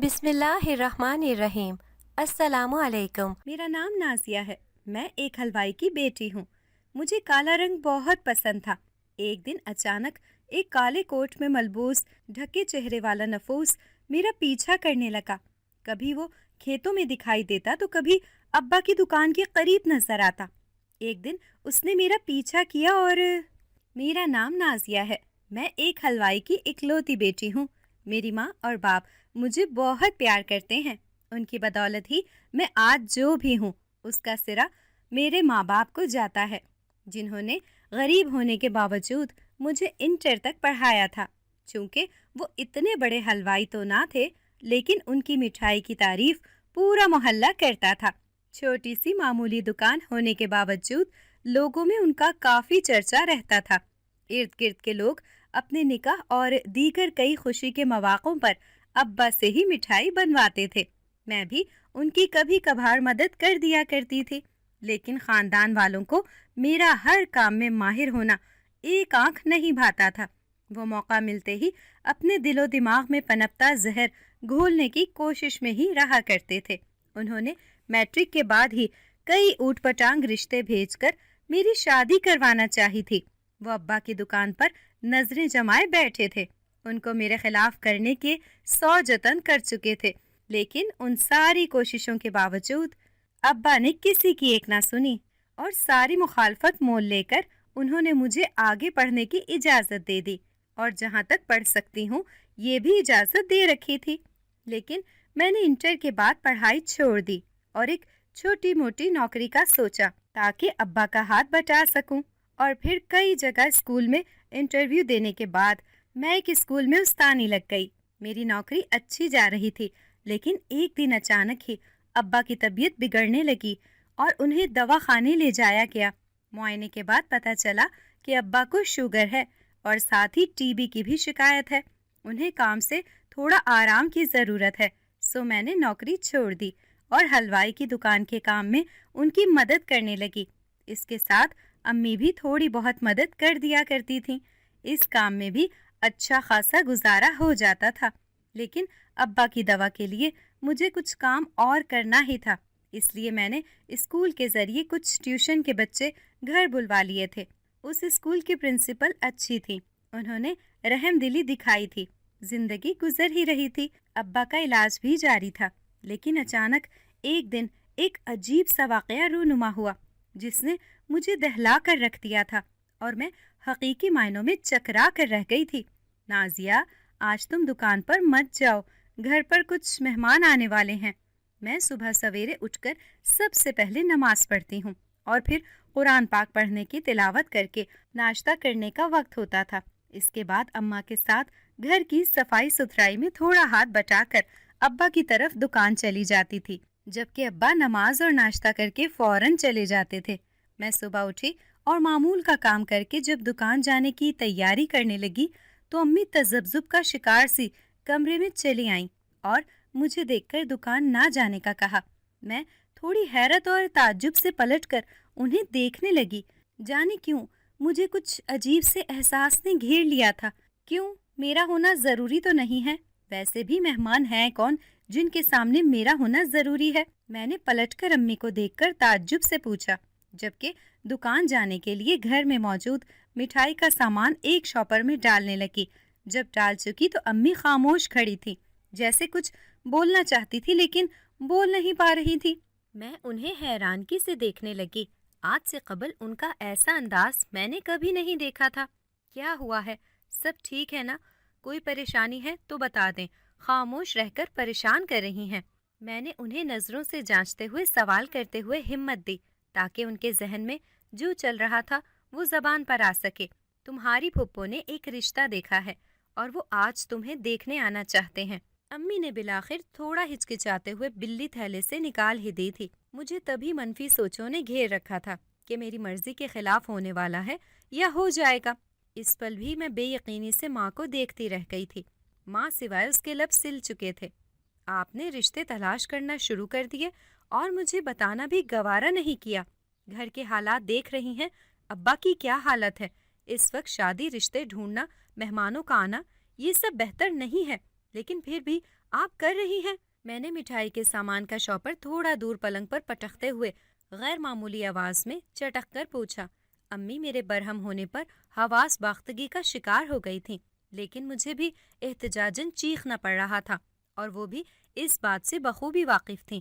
بسم اللہ الرحمن الرحیم۔ السلام علیکم۔ میرا نام نازیہ ہے۔ میں ایک حلوائی کی بیٹی ہوں۔ مجھے کالا رنگ بہت پسند تھا۔ ایک دن اچانک ایک کالے کوٹ میں ملبوس ڈھکے چہرے والا نفوس میرا پیچھا کرنے لگا۔ کبھی وہ کھیتوں میں دکھائی دیتا تو کبھی ابا کی دکان کے قریب نظر آتا۔ ایک دن اس نے میرا پیچھا کیا اور میرا نام نازیہ ہے۔ میں ایک حلوائی کی اکلوتی بیٹی ہوں۔ میری ماں اور باپ مجھے بہت پیار کرتے ہیں۔ ان کی بدولت ہی میں آج جو بھی ہوں، اس کا سرا میرے ماں باپ کو جاتا ہے، جنہوں نے غریب ہونے کے باوجود مجھے انٹر تک پڑھایا تھا۔ چونکہ وہ اتنے بڑے حلوائی تو نہ تھے، لیکن ان کی مٹھائی کی تعریف پورا محلہ کرتا تھا۔ چھوٹی سی معمولی دکان ہونے کے باوجود لوگوں میں ان کا کافی چرچا رہتا تھا۔ ارد گرد کے لوگ اپنے نکاح اور دیگر کئی خوشی کے مواقعوں پر ابا سے ہی مٹھائی بنواتے تھے۔ میں بھی ان کی کبھی کبھار مدد کر دیا کرتی تھی، لیکن خاندان والوں کو میرا ہر کام میں ماہر ہونا ایک آنکھ نہیں بھاتا تھا۔ وہ موقع ملتے ہی اپنے دل و دماغ میں پنپتا زہر گھولنے کی کوشش میں ہی رہا کرتے تھے۔ انہوں نے میٹرک کے بعد ہی کئی اوٹ پٹانگ رشتے بھیج کر میری شادی کروانا چاہی تھی۔ وہ ابا کی دکان پر نظریں جمائے بیٹھے تھے۔ ان کو میرے خلاف کرنے کے 100 جتن کر چکے تھے، لیکن ان ساری کوششوں کے باوجود ابا نے کسی کی ایک نہ سنی اور ساری مخالفت مول لے کر انہوں نے مجھے آگے پڑھنے کی اجازت دے دی، اور جہاں تک پڑھ سکتی ہوں یہ بھی اجازت دے رکھی تھی۔ لیکن میں نے انٹر کے بعد پڑھائی چھوڑ دی اور ایک چھوٹی موٹی نوکری کا سوچا تاکہ ابا کا ہاتھ بٹا سکوں۔ اور پھر کئی جگہ اسکول میں انٹرویو دینے کے بعد میں ایک اسکول میں استانی لگ گئی۔ میری نوکری اچھی جا رہی تھی، لیکن ایک دن اچانک ہی ابا کی طبیعت بگڑنے لگی اور انہیں دوا خانے لے جایا گیا۔ معائنے کے بعد پتہ چلا کہ ابا کو شوگر ہے اور ساتھ ہی ٹی بی کی بھی شکایت ہے۔ انہیں کام سے تھوڑا آرام کی ضرورت ہے، سو میں نے نوکری چھوڑ دی اور حلوائی کی دکان کے کام میں ان کی مدد کرنے لگی۔ اس کے ساتھ امی بھی تھوڑی بہت مدد کر دیا کرتی تھیں۔ اس کام میں بھی اچھا خاصا گزارا ہو جاتا تھا، لیکن ابا کی دوا کے لیے مجھے کچھ کام اور کرنا ہی تھا۔ اس لیے میں نے اسکول کے ذریعے کچھ ٹیوشن کے بچے گھر بلوا لیے تھے۔ اس اسکول کی پرنسپل اچھی تھی، انہوں نے رحم دلی دکھائی تھی۔ زندگی گزر ہی رہی تھی، ابا کا علاج بھی جاری تھا، لیکن اچانک ایک دن ایک عجیب سا واقعہ رونما ہوا جس نے مجھے دہلا کر رکھ دیا تھا اور میں حقیقی معنوں میں چکرا کر رہ گئی تھی۔ نازیہ، آج تم دکان پر مت جاؤ، گھر پر کچھ مہمان آنے والے ہیں۔ میں صبح سویرے اٹھ کر سب سے پہلے نماز پڑھتی ہوں اور پھر قرآن پاک پڑھنے کی تلاوت کر کے ناشتہ کرنے کا وقت ہوتا تھا۔ اس کے بعد اماں کے ساتھ گھر کی صفائی ستھرائی میں تھوڑا ہاتھ بٹا کر ابا کی طرف دکان چلی جاتی تھی، جبکہ ابا نماز اور ناشتہ کر کے فوراً چلے جاتے تھے۔ میں صبح اٹھی اور معمول کا کام کر کے جب دکان جانے کی تیاری کرنے لگی تو امی تذبذب کا شکار سی کمرے میں چلی آئیں اور مجھے دیکھ کر دکان نہ جانے کا کہا۔ میں تھوڑی حیرت اور تعجب سے پلٹ کر انہیں دیکھنے لگی۔ جانے کیوں مجھے کچھ عجیب سے احساس نے گھیر لیا تھا۔ کیوں میرا ہونا ضروری تو نہیں ہے؟ ویسے بھی مہمان ہیں کون جن کے سامنے میرا ہونا ضروری ہے؟ میں نے پلٹ کر امی کو دیکھ کر تعجب سے پوچھا، جبکہ دکان جانے کے لیے گھر میں موجود مٹھائی کا سامان ایک شاپر میں ڈالنے لگی۔ جب ڈال چکی تو امی خاموش کھڑی تھی، جیسے کچھ بولنا چاہتی تھی لیکن بول نہیں پا رہی تھی۔ میں انہیں حیرانگی سے دیکھنے لگی۔ آج سے قبل ان کا ایسا انداز میں نے کبھی نہیں دیکھا تھا۔ کیا ہوا ہے؟ سب ٹھیک ہے نا؟ کوئی پریشانی ہے تو بتا دیں، خاموش رہ کر پریشان کر رہی ہیں۔ میں نے انہیں نظروں سے جانچتے ہوئے سوال کرتے ہوئے ہمت دی تاکہ ان کے ذہن میں جو چل رہا تھا وہ زبان پر آ سکے۔ تمہاری پھپھو نے ایک رشتہ دیکھا ہے اور وہ آج تمہیں دیکھنے آنا چاہتے ہیں۔ امی نے بالآخر تھوڑا ہچکچاتے ہوئے بلی تھیلے سے نکال ہی دی تھی۔ مجھے تبھی منفی سوچوں نے گھیر رکھا تھا کہ میری مرضی کے خلاف ہونے والا ہے یا ہو جائے گا۔ اس پل بھی میں بے یقینی سے ماں کو دیکھتی رہ گئی تھی۔ ماں سوائے اس کے لب سل چکے تھے۔ آپ نے رشتے تلاش کرنا شروع کر دیے اور مجھے بتانا بھی گوارا نہیں کیا۔ گھر کے حالات دیکھ رہی ہیں، ابا کی کیا حالت ہے۔ اس وقت شادی رشتے ڈھونڈنا، مہمانوں کا آنا، یہ سب بہتر نہیں ہے، لیکن پھر بھی آپ کر رہی ہیں؟ میں نے مٹھائی کے سامان کا شاپر تھوڑا دور پلنگ پر پٹکتے ہوئے غیر معمولی آواز میں چٹک کر پوچھا۔ امی میرے برہم ہونے پر حواس باختگی کا شکار ہو گئی تھیں، لیکن مجھے بھی احتجاجاً چیخنا پڑ رہا تھا، اور وہ بھی اس بات سے بخوبی واقف تھیں۔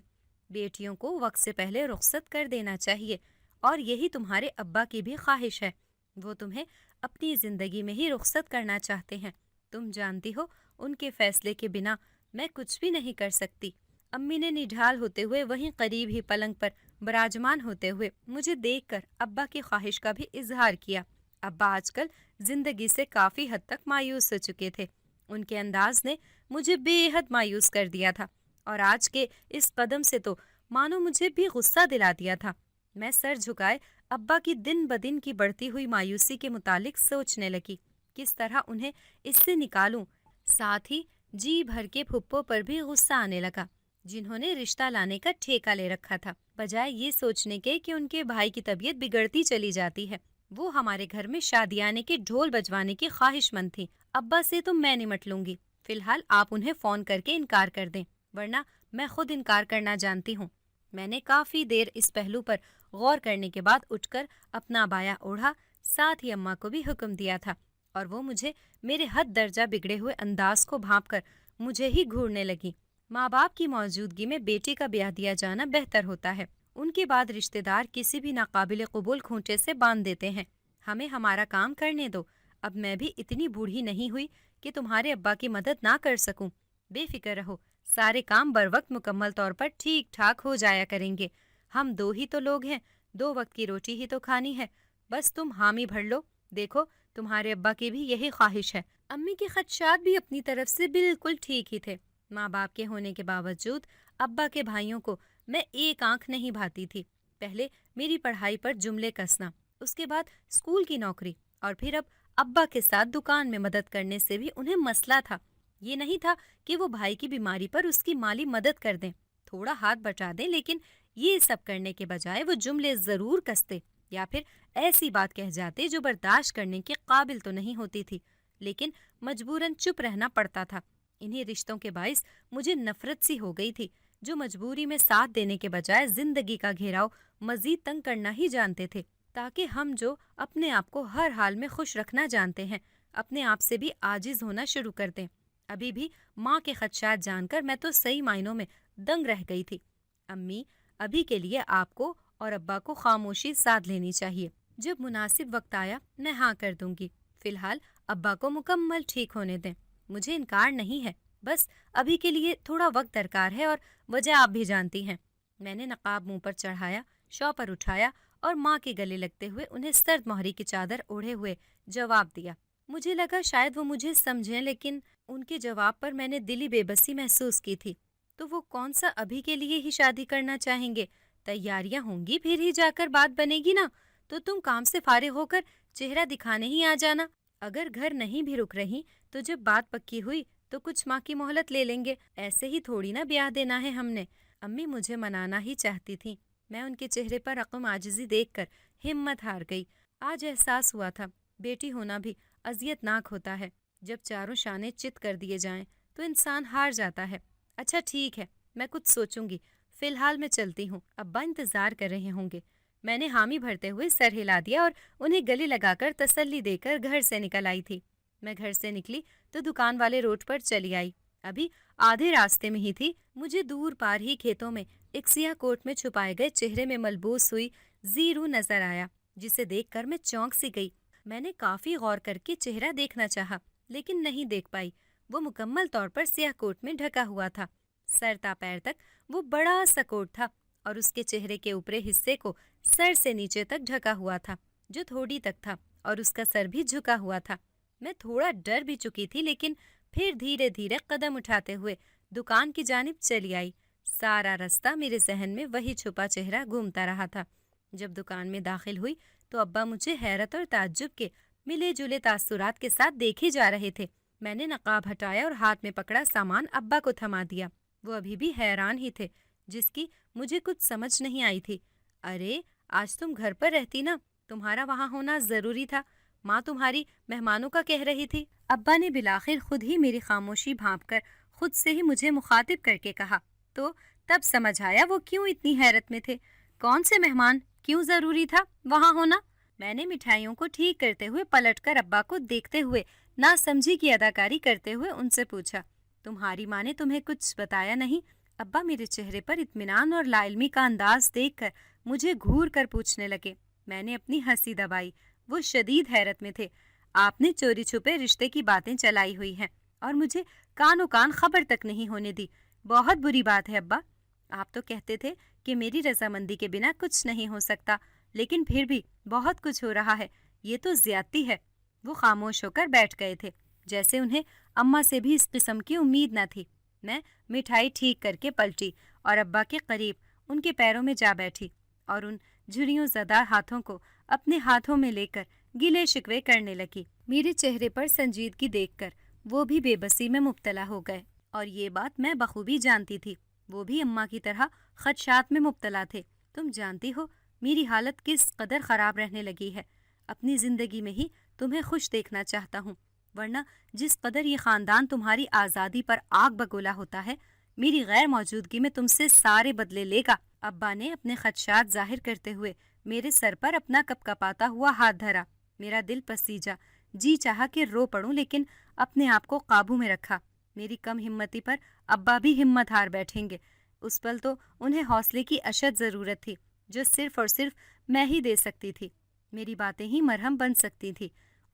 بیٹیوں کو وقت سے پہلے رخصت کر دینا چاہیے، اور یہی تمہارے ابا کی بھی خواہش ہے۔ وہ تمہیں اپنی زندگی میں ہی رخصت کرنا چاہتے ہیں۔ تم جانتی ہو ان کے فیصلے کے بنا میں کچھ بھی نہیں کر سکتی۔ امی نے نڈھال ہوتے ہوئے وہیں قریب ہی پلنگ پر براجمان ہوتے ہوئے مجھے دیکھ کر ابا کی خواہش کا بھی اظہار کیا۔ ابا آج کل زندگی سے کافی حد تک مایوس ہو چکے تھے۔ ان کے انداز نے مجھے بے حد مایوس کر دیا تھا، اور آج کے اس قدم سے تو مانو مجھے بھی غصہ دلا دیا تھا۔ میں سر جھکائے ابا کی دن بدن کی بڑھتی ہوئی مایوسی کے متعلق سوچنے لگی، کس طرح انہیں اس سے نکالوں۔ ساتھ ہی جی بھر کے پھپھو پر بھی غصہ آنے لگا، جنہوں نے رشتہ لانے کا ٹھیکہ لے رکھا تھا، بجائے یہ سوچنے کے کہ ان کے بھائی کی طبیعت بگڑتی چلی جاتی ہے۔ وہ ہمارے گھر میں شادیانے کے ڈھول بجوانے کی خواہش مند تھی۔ ابا سے تو میں نمٹ لوں گی، فی الحال آپ انہیں فون کر کے انکار کر دیں، ورنہ میں خود انکار کرنا جانتی ہوں۔ میں نے کافی دیر اس پہلو پر غور کرنے کے بعد اٹھ کر اپنا عبایا اوڑھا، ساتھ ہی اماں کو بھی حکم دیا تھا، اور وہ مجھے میرے حد درجہ بگڑے ہوئے انداز کو بھانپ کر مجھے ہی گھورنے لگی۔ ماں باپ کی موجودگی میں بیٹی کا بیاہ دیا جانا بہتر ہوتا ہے۔ ان کے بعد رشتہ دار کسی بھی ناقابل قبول کھونٹے سے باندھ دیتے ہیں۔ ہمیں ہمارا کام کرنے دو۔ اب میں بھی اتنی بوڑھی نہیں ہوئی کہ تمہارے ابا کی مدد نہ کر سکوں۔ بے فکر رہو، سارے کام بر وقت مکمل طور پر ٹھیک ٹھاک ہو جایا کریں گے۔ ہم دو ہی تو لوگ ہیں، 2 وقت کی روٹی ہی تو کھانی ہے، بس تم حامی بھر لو۔ دیکھو تمہارے ابا کی بھی یہی خواہش ہے۔ امی کے خدشات بھی اپنی طرف سے بالکل ٹھیک ہی تھے۔ ماں باپ کے ہونے کے باوجود ابا کے بھائیوں کو میں ایک آنکھ نہیں بھاتی تھی۔ پہلے میری پڑھائی پر جملے کسنا، اس کے بعد اسکول کی نوکری، اور پھر اب ابا کے ساتھ دکان میں مدد کرنے سے بھی انہیں مسئلہ تھا۔ یہ نہیں تھا کہ وہ بھائی کی بیماری پر اس کی مالی مدد کر دیں، تھوڑا ہاتھ بٹا دیں، لیکن یہ سب کرنے کے بجائے وہ جملے ضرور کستے یا پھر ایسی بات کہہ جاتے جو برداشت کرنے کے قابل تو نہیں ہوتی تھی، لیکن مجبوراً چپ رہنا پڑتا تھا۔ انہی رشتوں کے باعث مجھے نفرت سی ہو گئی تھی، جو مجبوری میں ساتھ دینے کے بجائے زندگی کا گھیراؤ مزید تنگ کرنا ہی جانتے تھے، تاکہ ہم جو اپنے آپ کو ہر حال میں خوش رکھنا جانتے ہیں، اپنے آپ سے بھی عاجز ہونا شروع کر دیں۔ ابھی بھی ماں کے خدشات جان کر میں تو صحیح معنوں میں دنگ رہ گئی تھی۔ امی، ابھی کے لیے آپ کو اور ابا کو خاموشی ساتھ لینی چاہیے۔ جب مناسب وقت آیا میں ہاں کر دوں گی۔ فی الحال ابا کو مکمل ٹھیک ہونے دیں، مجھے انکار نہیں ہے، بس ابھی کے لیے تھوڑا وقت درکار ہے، اور وجہ آپ بھی جانتی ہیں۔ میں نے نقاب منہ پر چڑھایا، شاپر اٹھایا اور ماں کے گلے لگتے ہوئے انہیں سرد مہری کی چادر اوڑھے ہوئے جواب دیا۔ مجھے لگا شاید وہ مجھے سمجھیں، لیکن ان کے جواب پر میں نے دلی بے بسی محسوس کی تھی۔ تو وہ کون سا ابھی کے لیے ہی شادی کرنا چاہیں گے؟ تیاریاں ہوں گی پھر ہی جا کر بات بنے گی نا، تو تم کام سے فارغ ہو کر چہرہ دکھانے ہی آ جانا۔ اگر گھر نہیں بھی رک رہی تو جب بات پکی ہوئی تو کچھ ماہ کی مہلت لے لیں گے، ایسے ہی تھوڑی نا بیاہ دینا ہے ہم نے۔ امی مجھے منانا ہی چاہتی تھیں، میں ان کے چہرے پر رقم عاجزی دیکھ کر ہمت ہار گئی۔ آج احساس ہوا تھا بیٹی ہونا بھی اذیت ناک ہوتا ہے، جب چاروں شانے چت کر دیے جائیں تو انسان ہار جاتا ہے۔ اچھا ٹھیک ہے، میں کچھ سوچوں گی، فی الحال میں چلتی ہوں، ابا انتظار کر رہے ہوں گے۔ میں نے حامی بھرتے ہوئے سر ہلا دیا اور انہیں گلے لگا کر تسلی دے کر گھر سے نکل آئی تھی۔ میں گھر سے نکلی تو دکان والے روڈ پر چلی آئی، ابھی آدھے راستے میں ہی تھی، مجھے دور پار ہی کھیتوں میں ایک سیاہ کوٹ میں چھپائے گئے چہرے میں ملبوس ہوئی زیرو نظر آیا، جسے دیکھ کر میں چونک سی گئی۔ میں نے کافی غور کر کے چہرہ دیکھنا چاہا، لیکن نہیں دیکھ پائی۔ وہ مکمل طور پر سیاہ کوٹ میں ڈھکا ہوا تھا، سر تا پیر تک وہ بڑا سا کوٹ تھا، اور اس کے چہرے کے اوپری حصے کو سر سے نیچے تک ڈھکا ہوا تھا، جو تھوڑی تک تھا، اور اس کا سر بھی جھکا ہوا تھا۔ میں تھوڑا ڈر بھی چکی تھی، لیکن پھر دھیرے دھیرے قدم اٹھاتے ہوئے دکان کی جانب چلی آئی۔ سارا رستہ میرے ذہن میں وہی چھپا چہرہ گھومتا رہا تھا۔ جب دکان میں داخل ہوئی تو ابا مجھے حیرت اور تعجب کے ملے جلے تاثرات کے ساتھ دیکھے جا رہے تھے۔ میں نے نقاب ہٹایا اور ہاتھ میں پکڑا سامان ابا کو تھما دیا۔ وہ ابھی بھی حیران ہی تھے، جس کی مجھے کچھ سمجھ نہیں آئی تھی۔ ارے آج تم گھر پر رہتی نا، تمہارا وہاں ہونا ضروری تھا، ماں تمہاری مہمانوں کا کہہ رہی تھی۔ ابا نے بالآخر خود ہی میری خاموشی بھانپ کر خود سے ہی مجھے مخاطب کر کے کہا تو تب سمجھ آیا وہ کیوں اتنی حیرت میں تھے۔ کون سے مہمان، کیوں ضروری تھا وہاں ہونا؟ میں نے مٹھائیوں کو ٹھیک کرتے ہوئے پلٹ کر ابا کو دیکھتے ہوئے ناسمجھی کی اداکاری کرتے ہوئے ان سے پوچھا، تمہاری ماں نے تمہیں کچھ بتایا نہیں؟ ابا میرے چہرے پر اطمینان اور لا علمی کا انداز دیکھ کر مجھے گھور کر پوچھنے لگے۔ میں نے اپنی ہنسی دبائی۔ وہ شدید حیرت میں تھے۔ آپ نے چوری چھپے رشتے کی باتیں چلائی ہوئی ہیں اور مجھے کانوں کان خبر تک نہیں ہونے دی۔ بہت بری بات ہے ابا۔ آپ تو کہتے تھے کہ میری رضامندی کے بنا کچھ نہیں ہو سکتا، لیکن پھر بھی بہت کچھ ہو رہا ہے، یہ تو زیادتی ہے۔ وہ خاموش ہو کر بیٹھ گئے تھے، جیسے انہیں اماں سے بھی اس قسم کی امید نہ تھی۔ میں مٹھائی ٹھیک کر کے پلٹی اور ابا کے قریب ان کے پیروں میں جا بیٹھی اور ان جھریوں زدہ ہاتھوں کو اپنے ہاتھوں میں لے کر گلے شکوے کرنے لگی۔ میرے چہرے پر سنجیدگی دیکھ کر وہ بھی بے بسی میں مبتلا ہو گئے، اور یہ بات میں بخوبی جانتی تھی۔ وہ بھی اماں کی طرح خدشات میں مبتلا تھے۔ تم جانتی ہو میری حالت کس قدر خراب رہنے لگی ہے۔ اپنی زندگی میں ہی تمہیں خوش دیکھنا چاہتا ہوں، ورنہ جس قدر یہ خاندان تمہاری آزادی پر آگ بگولا ہوتا ہے، میری غیر موجودگی میں تم سے سارے بدلے لے گا۔ ابا نے اپنے خدشات ظاہر کرتے ہوئے میرے سر پر اپنا کپکپاتا ہوا ہاتھ دھرا۔ میرا دل پسیجا، جی چاہا کہ رو پڑوں، لیکن اپنے آپ کو قابو میں رکھا۔ میری کم ہمتی پر ابا بھی ہمت ہار بیٹھیں گے، اس پل تو انہیں حوصلے کی اشد ضرورت تھی، جو صرف اور صرف میں ہی دے سکتی تھی۔ میری باتیں ہی مرہم بن سکتی تھی،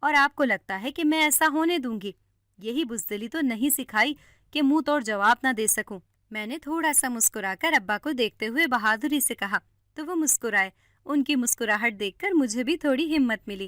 اور آپ کو لگتا ہے کہ میں ایسا ہونے دوں گی؟ یہی بزدلی تو نہیں سکھائی کہ منہ توڑ جواب نہ دے سکوں۔ میں نے تھوڑا سا مسکرا کر ابا کو دیکھتے ہوئے بہادری سے کہا، تو وہ مسکرائے۔ ان کی مسکراہٹ دیکھ کر مجھے بھی تھوڑی ہمت ملی۔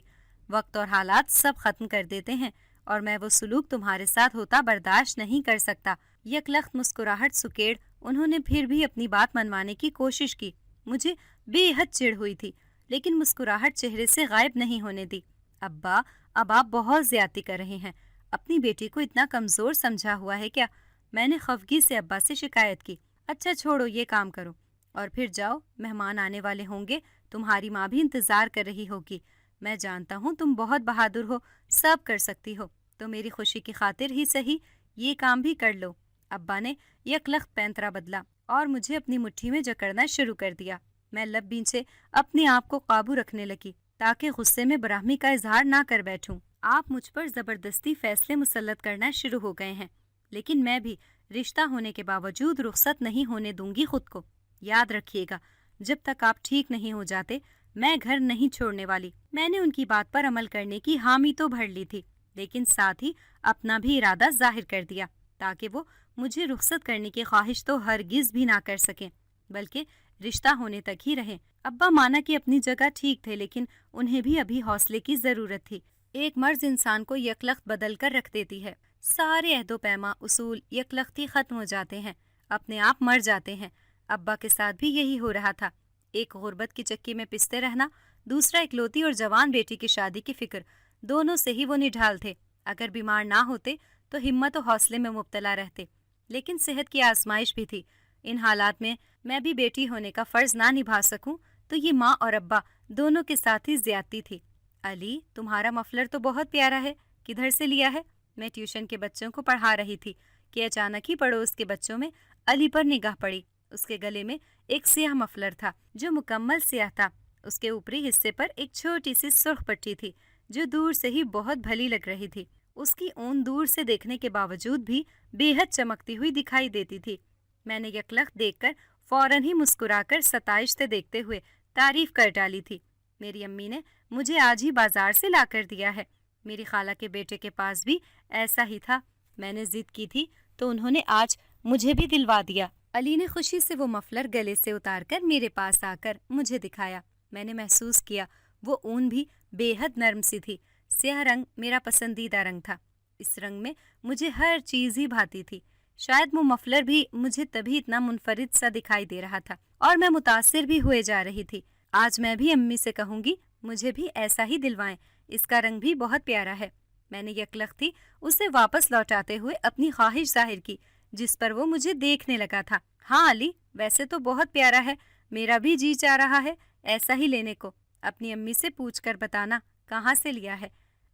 وقت اور حالات سب ختم کر دیتے ہیں، اور میں وہ سلوک تمہارے ساتھ ہوتا برداشت نہیں کر سکتا۔ یکلخت مسکراہٹ سکیڑ انہوں نے پھر بھی اپنی بات منوانے کی کوشش کی۔ مجھے بے حد چڑ ہوئی تھی، لیکن مسکراہٹ چہرے سے غائب نہیں ہونے دی۔ ابا، اب آپ بہت زیادتی کر رہے ہیں۔ اپنی بیٹی کو اتنا کمزور سمجھا ہوا ہے کیا؟ میں نے خفگی سے ابا سے شکایت کی۔ اچھا چھوڑو، یہ کام کرو اور پھر جاؤ، مہمان آنے والے ہوں گے، تمہاری ماں بھی انتظار کر رہی ہوگی۔ میں جانتا ہوں تم بہت بہادر ہو، سب کر سکتی ہو، تو میری خوشی کی خاطر ہی صحیح یہ کام بھی کر لو۔ ابا نے یکلخت پینترا بدلا اور مجھے اپنی مٹھی میں جکڑنا شروع کر دیا۔ میں لب بینچے اپنے آپ کو قابو رکھنے لگی تاکہ غصے میں براہمی کا اظہار نہ کر بیٹھوں۔ آپ مجھ پر زبردستی فیصلے مسلط کرنا شروع ہو گئے ہیں، لیکن میں بھی رشتہ ہونے کے باوجود رخصت نہیں ہونے دوں گی خود کو۔ یاد رکھیے گا، جب تک آپ ٹھیک نہیں ہو جاتے میں گھر نہیں چھوڑنے والی۔ میں نے ان کی بات پر عمل کرنے کی حامی تو بھر لی تھی، لیکن ساتھ ہی اپنا بھی ارادہ ظاہر کر دیا تاکہ وہ مجھے رخصت کرنے کی خواہش تو ہرگز بھی نہ کر سکیں، بلکہ رشتہ ہونے تک ہی رہیں۔ ابا مانا کہ اپنی جگہ ٹھیک تھے، لیکن انہیں بھی ابھی حوصلے کی ضرورت تھی۔ ایک مرض انسان کو یکلخت بدل کر رکھ دیتی ہے۔ سارے عہد و پیما اصول یکلختی ختم ہو جاتے ہیں، اپنے آپ مر جاتے ہیں۔ ابا کے ساتھ بھی یہی ہو رہا تھا۔ ایک غربت کی چکی میں پستے رہنا، دوسرا اکلوتی اور جوان بیٹی کی شادی کی فکر، دونوں سے ہی وہ نڈھال تھے۔ اگر بیمار نہ ہوتے تو ہمت و حوصلے میں مبتلا رہتے، لیکن صحت کی آزمائش بھی تھی۔ ان حالات میں بھی بیٹی ہونے کا فرض نہ نبھا سکوں تو یہ ماں اور ابا دونوں کے ساتھ ہی زیادتی تھی۔ علی، تمہارا مفلر تو بہت پیارا ہے، کدھر سے لیا ہے؟ میں ٹیوشن کے بچوں کو پڑھا رہی تھی کہ اچانک ہی پڑوس کے بچوں میں علی پر نگاہ پڑی۔ اس کے گلے میں ایک سیاہ مفلر تھا جو مکمل سیاہ تھا۔ اس کے اوپری حصے پر ایک چھوٹی سی سرخ پٹی تھی جو دور سے ہی بہت بھلی لگ رہی تھی۔ اس کی اون دور سے دیکھنے کے باوجود بھی بے حد چمکتی ہوئی دکھائی دیتی تھی۔ میں نے یکلخت دیکھ کر فوراً ہی مسکرا کر ستائش سے دیکھتے ہوئے تعریف کر ڈالی تھی۔ میری امی نے مجھے آج ہی بازار سے لا کر دیا ہے۔ میری خالہ کے بیٹے کے پاس بھی ایسا ہی تھا۔ میں نے ضد کی تھی تو انہوں نے آج مجھے بھی دلوا دیا۔ علی نے خوشی سے وہ مفلر گلے سے اتار کر میرے پاس آ کر مجھے دکھایا۔ میں نے محسوس کیا وہ اون بھی بے حد نرم سی تھی۔ سیاہ رنگ میرا پسندیدہ رنگ تھا۔ اس رنگ میں مجھے ہر چیز ہی بھاتی تھی۔ شاید وہ مفلر بھی مجھے تبھی اتنا منفرد سا دکھائی دے رہا تھا، اور میں متاثر بھی ہوئے جا رہی تھی۔ آج میں بھی امی سے کہوں گی مجھے بھی ایسا ہی دلوائیں، اس کا رنگ بھی بہت پیارا ہے۔ میں نے یکلختی اسے واپس لوٹاتے ہوئے اپنی خواہش ظاہر کی، جس پر وہ مجھے دیکھنے لگا تھا۔ ہاں علی، ویسے تو بہت پیارا ہے، میرا بھی جی چاہ رہا ہے ایسا ہی لینے کو۔ اپنی امی سے پوچھ کر بتانا کہاں سے لیا ہے۔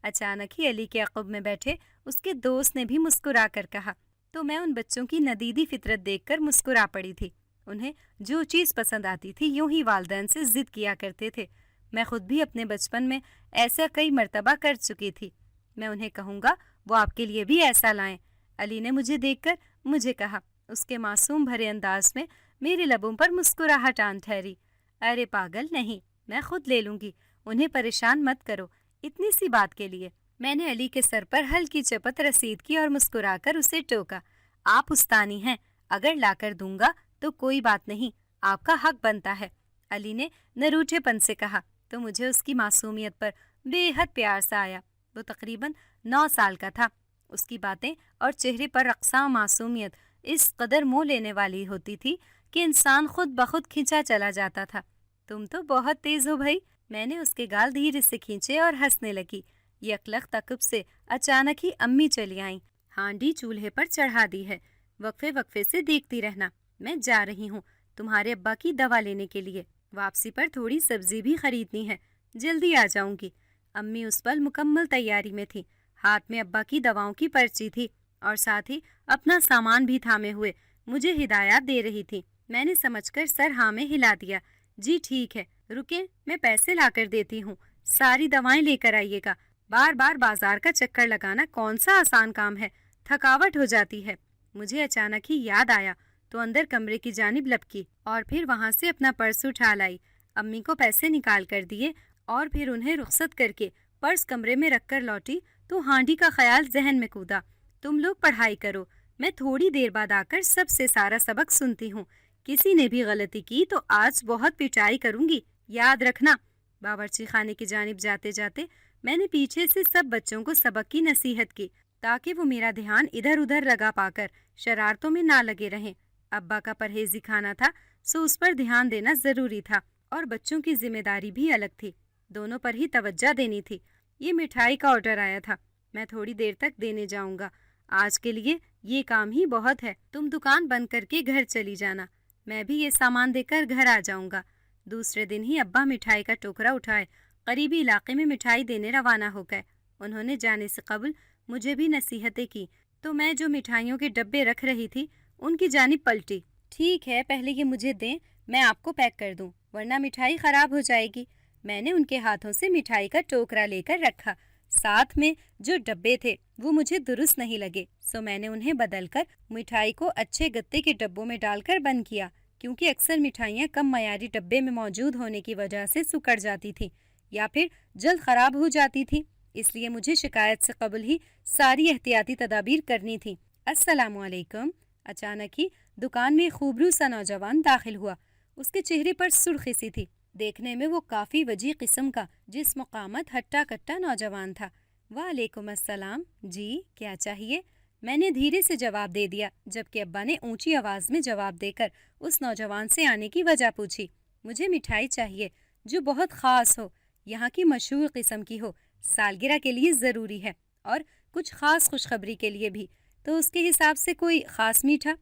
اچانک ہی علی کے عقب میں بیٹھے اس کے دوست نے بھی مسکرا کر کہا، تو میں ان بچوں کی ندیدی فطرت دیکھ کر مسکرا پڑی تھی۔ انہیں جو چیز پسند آتی تھی یوں ہی والدین سے ضد کیا کرتے تھے۔ میں خود بھی اپنے بچپن میں ایسا کئی مرتبہ کر چکی تھی۔ میں انہیں کہوں گا وہ آپ کے لیے بھی ایسا لائیں۔ علی نے مجھے دیکھ کر مجھے کہا۔ اس کے معصوم بھرے انداز میں میرے لبوں پر مسکراہٹ آن ٹھہری۔ ارے پاگل، نہیں، میں خود لے لوں گی، انہیں پریشان مت کرو، اتنی سی بات کے لیے۔ میں نے علی کے سر پر ہلکی چپت رسید کی اور مسکرا کر اسے ٹوکا۔ آپ استانی ہیں، اگر لا کر دوں گا تو کوئی بات نہیں، آپ کا حق بنتا ہے، علی نے نروٹھے پن سے کہا۔ تو مجھے اس کی معصومیت پر بے حد پیار سا آیا۔ وہ تقریباً 9 سال کا تھا۔ اس کی باتیں اور چہرے پر رقصاں معصومیت اس قدر موہ لینے والی ہوتی تھی کہ انسان خود بخود کھنچا چلا جاتا تھا۔ تم تو بہت تیز ہو بھائی۔ میں نے اس کے گال دھیرے سے کھینچے اور ہنسنے لگی۔ یکلخ تقب سے اچانک ہی امی چلی آئیں۔ ہانڈی چولہے پر چڑھا دی ہے، وقفے وقفے سے دیکھتی رہنا۔ میں جا رہی ہوں تمہارے ابا کی دوا لینے کے لیے، واپسی پر تھوڑی سبزی بھی خریدنی ہے، جلدی آ جاؤں گی۔ امی اس پل مکمل تیاری میں تھی، ہاتھ میں ابا کی دواؤں کی پرچی تھی اور ساتھ ہی اپنا سامان بھی تھامے ہوئے مجھے ہدایات دے رہی تھی۔ میں نے سمجھ کر سر ہاں میں ہلا دیا۔ جی ٹھیک ہے، رکیں، میں پیسے لا کر دیتی ہوں، ساری دوائیں لے کر آئیے گا۔ بار بار بازار کا چکر لگانا کون سا آسان کام ہے، تھکاوٹ ہو جاتی ہے۔ مجھے اچانک ہی یاد آیا تو اندر کمرے کی جانب لپکی اور پھر وہاں سے اپنا پرس اٹھا لائی۔ امی کو پیسے نکال کر دیے اور پھر انہیں رخصت کر کے پرس کمرے میں رکھ کر لوٹی تو ہانڈی کا خیال ذہن میں کودا۔ تم لوگ پڑھائی کرو، میں تھوڑی دیر بعد آ کر سب سے سارا سبق سنتی ہوں۔ کسی نے بھی غلطی کی تو آج بہت پٹائی کروں گی، یاد رکھنا۔ باورچی خانے کی جانب جاتے جاتے میں نے پیچھے سے سب بچوں کو سبق کی نصیحت کی تاکہ وہ میرا دھیان ادھر ادھر لگا پا کر شرارتوں میں نہ لگے رہیں۔ ابا کا پرہیزی کھانا تھا سو اس پر دھیان دینا ضروری تھا اور بچوں کی ذمہ داری بھی الگ تھی، دونوں پر ہی توجہ دینی تھی۔ یہ مٹھائی کا آرڈر آیا تھا، میں تھوڑی دیر تک دینے جاؤں گا، آج کے لیے یہ کام ہی بہت ہے۔ تم دکان بند کر کے گھر چلی جانا، میں بھی یہ سامان دے کر گھر آ جاؤں گا۔ دوسرے دن ہی ابا مٹھائی کا ٹوکرا اٹھائے قریبی علاقے میں مٹھائی دینے روانہ ہو گئے۔ انہوں نے جانے سے قبل مجھے بھی نصیحتیں کی تو میں جو مٹھائیوں کے ڈبے رکھ رہی تھی ان کی جانب پلٹی۔ ٹھیک ہے، پہلے یہ مجھے دیں، میں آپ کو پیک کر دوں، ورنہ مٹھائی خراب ہو جائے گی۔ میں نے ان کے ہاتھوں سے مٹھائی کا ٹوکرا لے کر رکھا۔ ساتھ میں جو ڈبے تھے وہ مجھے درست نہیں لگے سو میں نے انہیں بدل کر مٹھائی کو اچھے گتے کے ڈبوں میں ڈال کر بند کیا، کیونکہ اکثر مٹھائیاں کم معیاری ڈبے میں موجود ہونے کی وجہ سے سکڑ جاتی تھیں یا پھر جلد خراب ہو جاتی تھی، اس لیے مجھے شکایت سے قبل ہی ساری احتیاطی تدابیر کرنی تھی۔ السلام علیکم۔ اچانک ہی دکان میں خوبرو سا نوجوان داخل ہوا۔ اس کے چہرے پر سرخی سی تھی، دیکھنے میں وہ کافی وجیح قسم کا جسم و قامت ہٹا کٹا نوجوان تھا۔ وعلیکم السلام، جی کیا چاہیے؟ میں نے دھیرے سے جواب دے دیا، جبکہ ابا نے اونچی آواز میں جواب دے کر اس نوجوان سے آنے کی وجہ پوچھی۔ مجھے مٹھائی چاہیے جو بہت خاص ہو، یہاں کی مشہور قسم کی ہو، سالگرہ کے لیے ضروری ہے اور کچھ خاص خوشخبری کے لیے بھی، تو اس کے حساب سے کوئی خاص میٹھا۔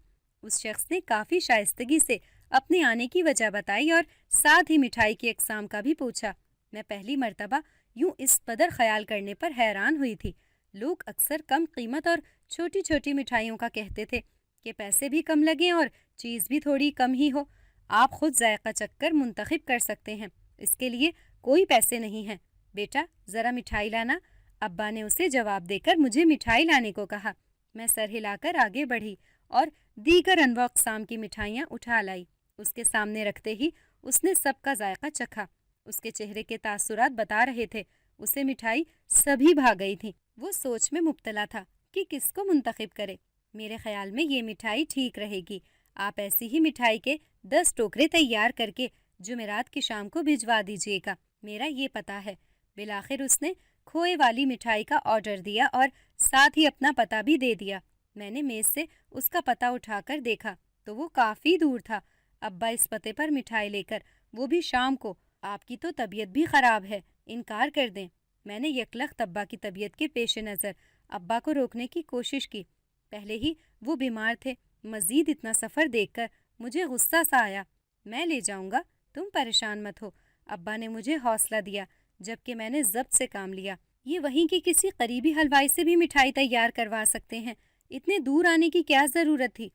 اس شخص نے کافی شائستگی سے اپنے آنے کی وجہ بتائی اور ساتھ ہی مٹھائی کی اقسام کا بھی پوچھا۔ میں پہلی مرتبہ یوں اس قدر خیال کرنے پر حیران ہوئی تھی۔ لوگ اکثر کم قیمت اور چھوٹی چھوٹی مٹھائیوں کا کہتے تھے کہ پیسے بھی کم لگیں اور چیز بھی تھوڑی کم ہی ہو۔ آپ خود ذائقہ چکھ کر منتخب کر سکتے ہیں، اس کے لیے کوئی پیسے نہیں ہیں۔ بیٹا ذرا مٹھائی لانا، ابا نے اسے جواب دے کر مجھے مٹھائی لانے کو کہا۔ میں سر ہلا کر آگے بڑھی اور دیگر انواع اقسام کی مٹھائیاں اٹھا لائی۔ اس کے سامنے رکھتے ہی اس نے سب کا ذائقہ چکھا۔ اس کے چہرے کے تاثرات بتا رہے تھے اسے مٹھائی سبھی بھا گئی تھی۔ وہ سوچ میں مبتلا تھا کہ کس کو منتخب کرے۔ میرے خیال میں یہ مٹھائی ٹھیک رہے گی، آپ ایسی ہی مٹھائی کے 10 ٹوکرے تیار کر کے جمعرات کی شام کو بھجوا دیجیے گا، میرا یہ پتہ ہے۔ بالآخر اس نے کھوئے والی مٹھائی کا آرڈر دیا اور ساتھ ہی اپنا پتہ بھی دے دیا۔ میں نے میز سے اس کا پتہ اٹھا کر دیکھا تو وہ کافی دور تھا۔ ابا اس پتے پر مٹھائی لے کر، وہ بھی شام کو، آپ کی تو طبیعت بھی خراب ہے، انکار کر دیں۔ میں نے یکلخت ابا کی طبیعت کے پیش نظر ابا کو روکنے کی کوشش کی، پہلے ہی وہ بیمار تھے، مزید اتنا سفر دیکھ کر مجھے غصہ سا آیا۔ میں لے جاؤں گا، تم پریشان مت ہو، ابا نے مجھے حوصلہ دیا، جبکہ میں نے ضبط سے کام لیا۔ یہ وہیں کی کسی قریبی حلوائی سے بھی مٹھائی تیار کروا سکتے ہیں، اتنے دور آنے کی کیا ضرورت تھی؟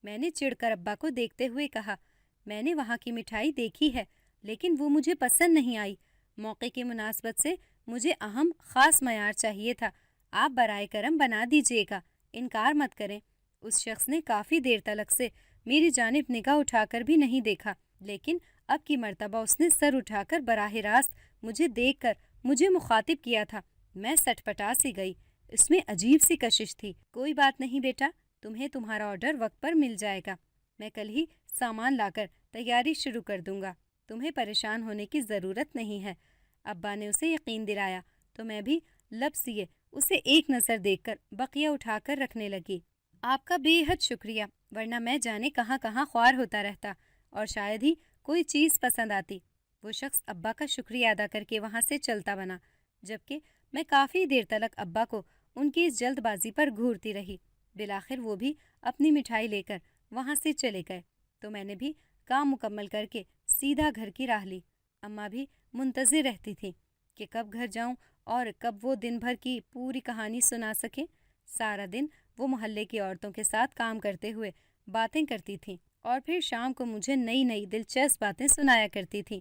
میں نے چڑ کر ابا کو دیکھتے ہوئے کہا۔ میں نے وہاں کی مٹھائی دیکھی ہے لیکن وہ مجھے پسند نہیں آئی۔ موقع کی مناسبت سے مجھے اہم خاص معیار چاہیے تھا۔ آپ برائے کرم بنا دیجیے گا، انکار مت کریں۔ اس شخص نے کافی دیر تلک سے میری جانب نگاہ اٹھا کر بھی نہیں دیکھا، لیکن اب کی مرتبہ اس نے سر اٹھا کر براہ راست مجھے دیکھ کر مجھے مخاطب کیا تھا۔ میں سٹ پٹا سی گئی، اس میں عجیب سی کشش تھی۔ کوئی بات نہیں بیٹا، تمہیں تمہارا آرڈر وقت پر مل جائے گا۔ میں کل ہی سامان لا کر تیاری شروع کر دوں گا، تمہیں پریشان ہونے کی ضرورت نہیں ہے۔ ابا نے اسے یقین دلایا تو میں بھی لب سیے اسے ایک نظر دیکھ کر بقیہ اٹھا کر رکھنے لگی۔ آپ کا بے حد شکریہ، ورنہ میں جانے کہاں کہاں خوار ہوتا رہتا اور شاید ہی کوئی چیز پسند آتی۔ وہ شخص ابا کا شکریہ ادا کر کے وہاں سے چلتا بنا، جبکہ میں کافی دیر تلک ابا کو ان کی اس جلد بازی پر گھورتی رہی۔ بالآخر وہ بھی اپنی مٹھائی لے کر وہاں سے چلے گئے تو میں نے بھی کام مکمل کر کے سیدھا گھر کی راہ لی۔ اماں بھی منتظر رہتی تھی کہ کب گھر جاؤں اور کب وہ دن بھر کی پوری کہانی سنا سکیں۔ سارا دن وہ محلے کی عورتوں کے ساتھ کام کرتے ہوئے باتیں کرتی تھیں اور پھر شام کو مجھے نئی نئی دلچسپ باتیں سنایا کرتی تھیں۔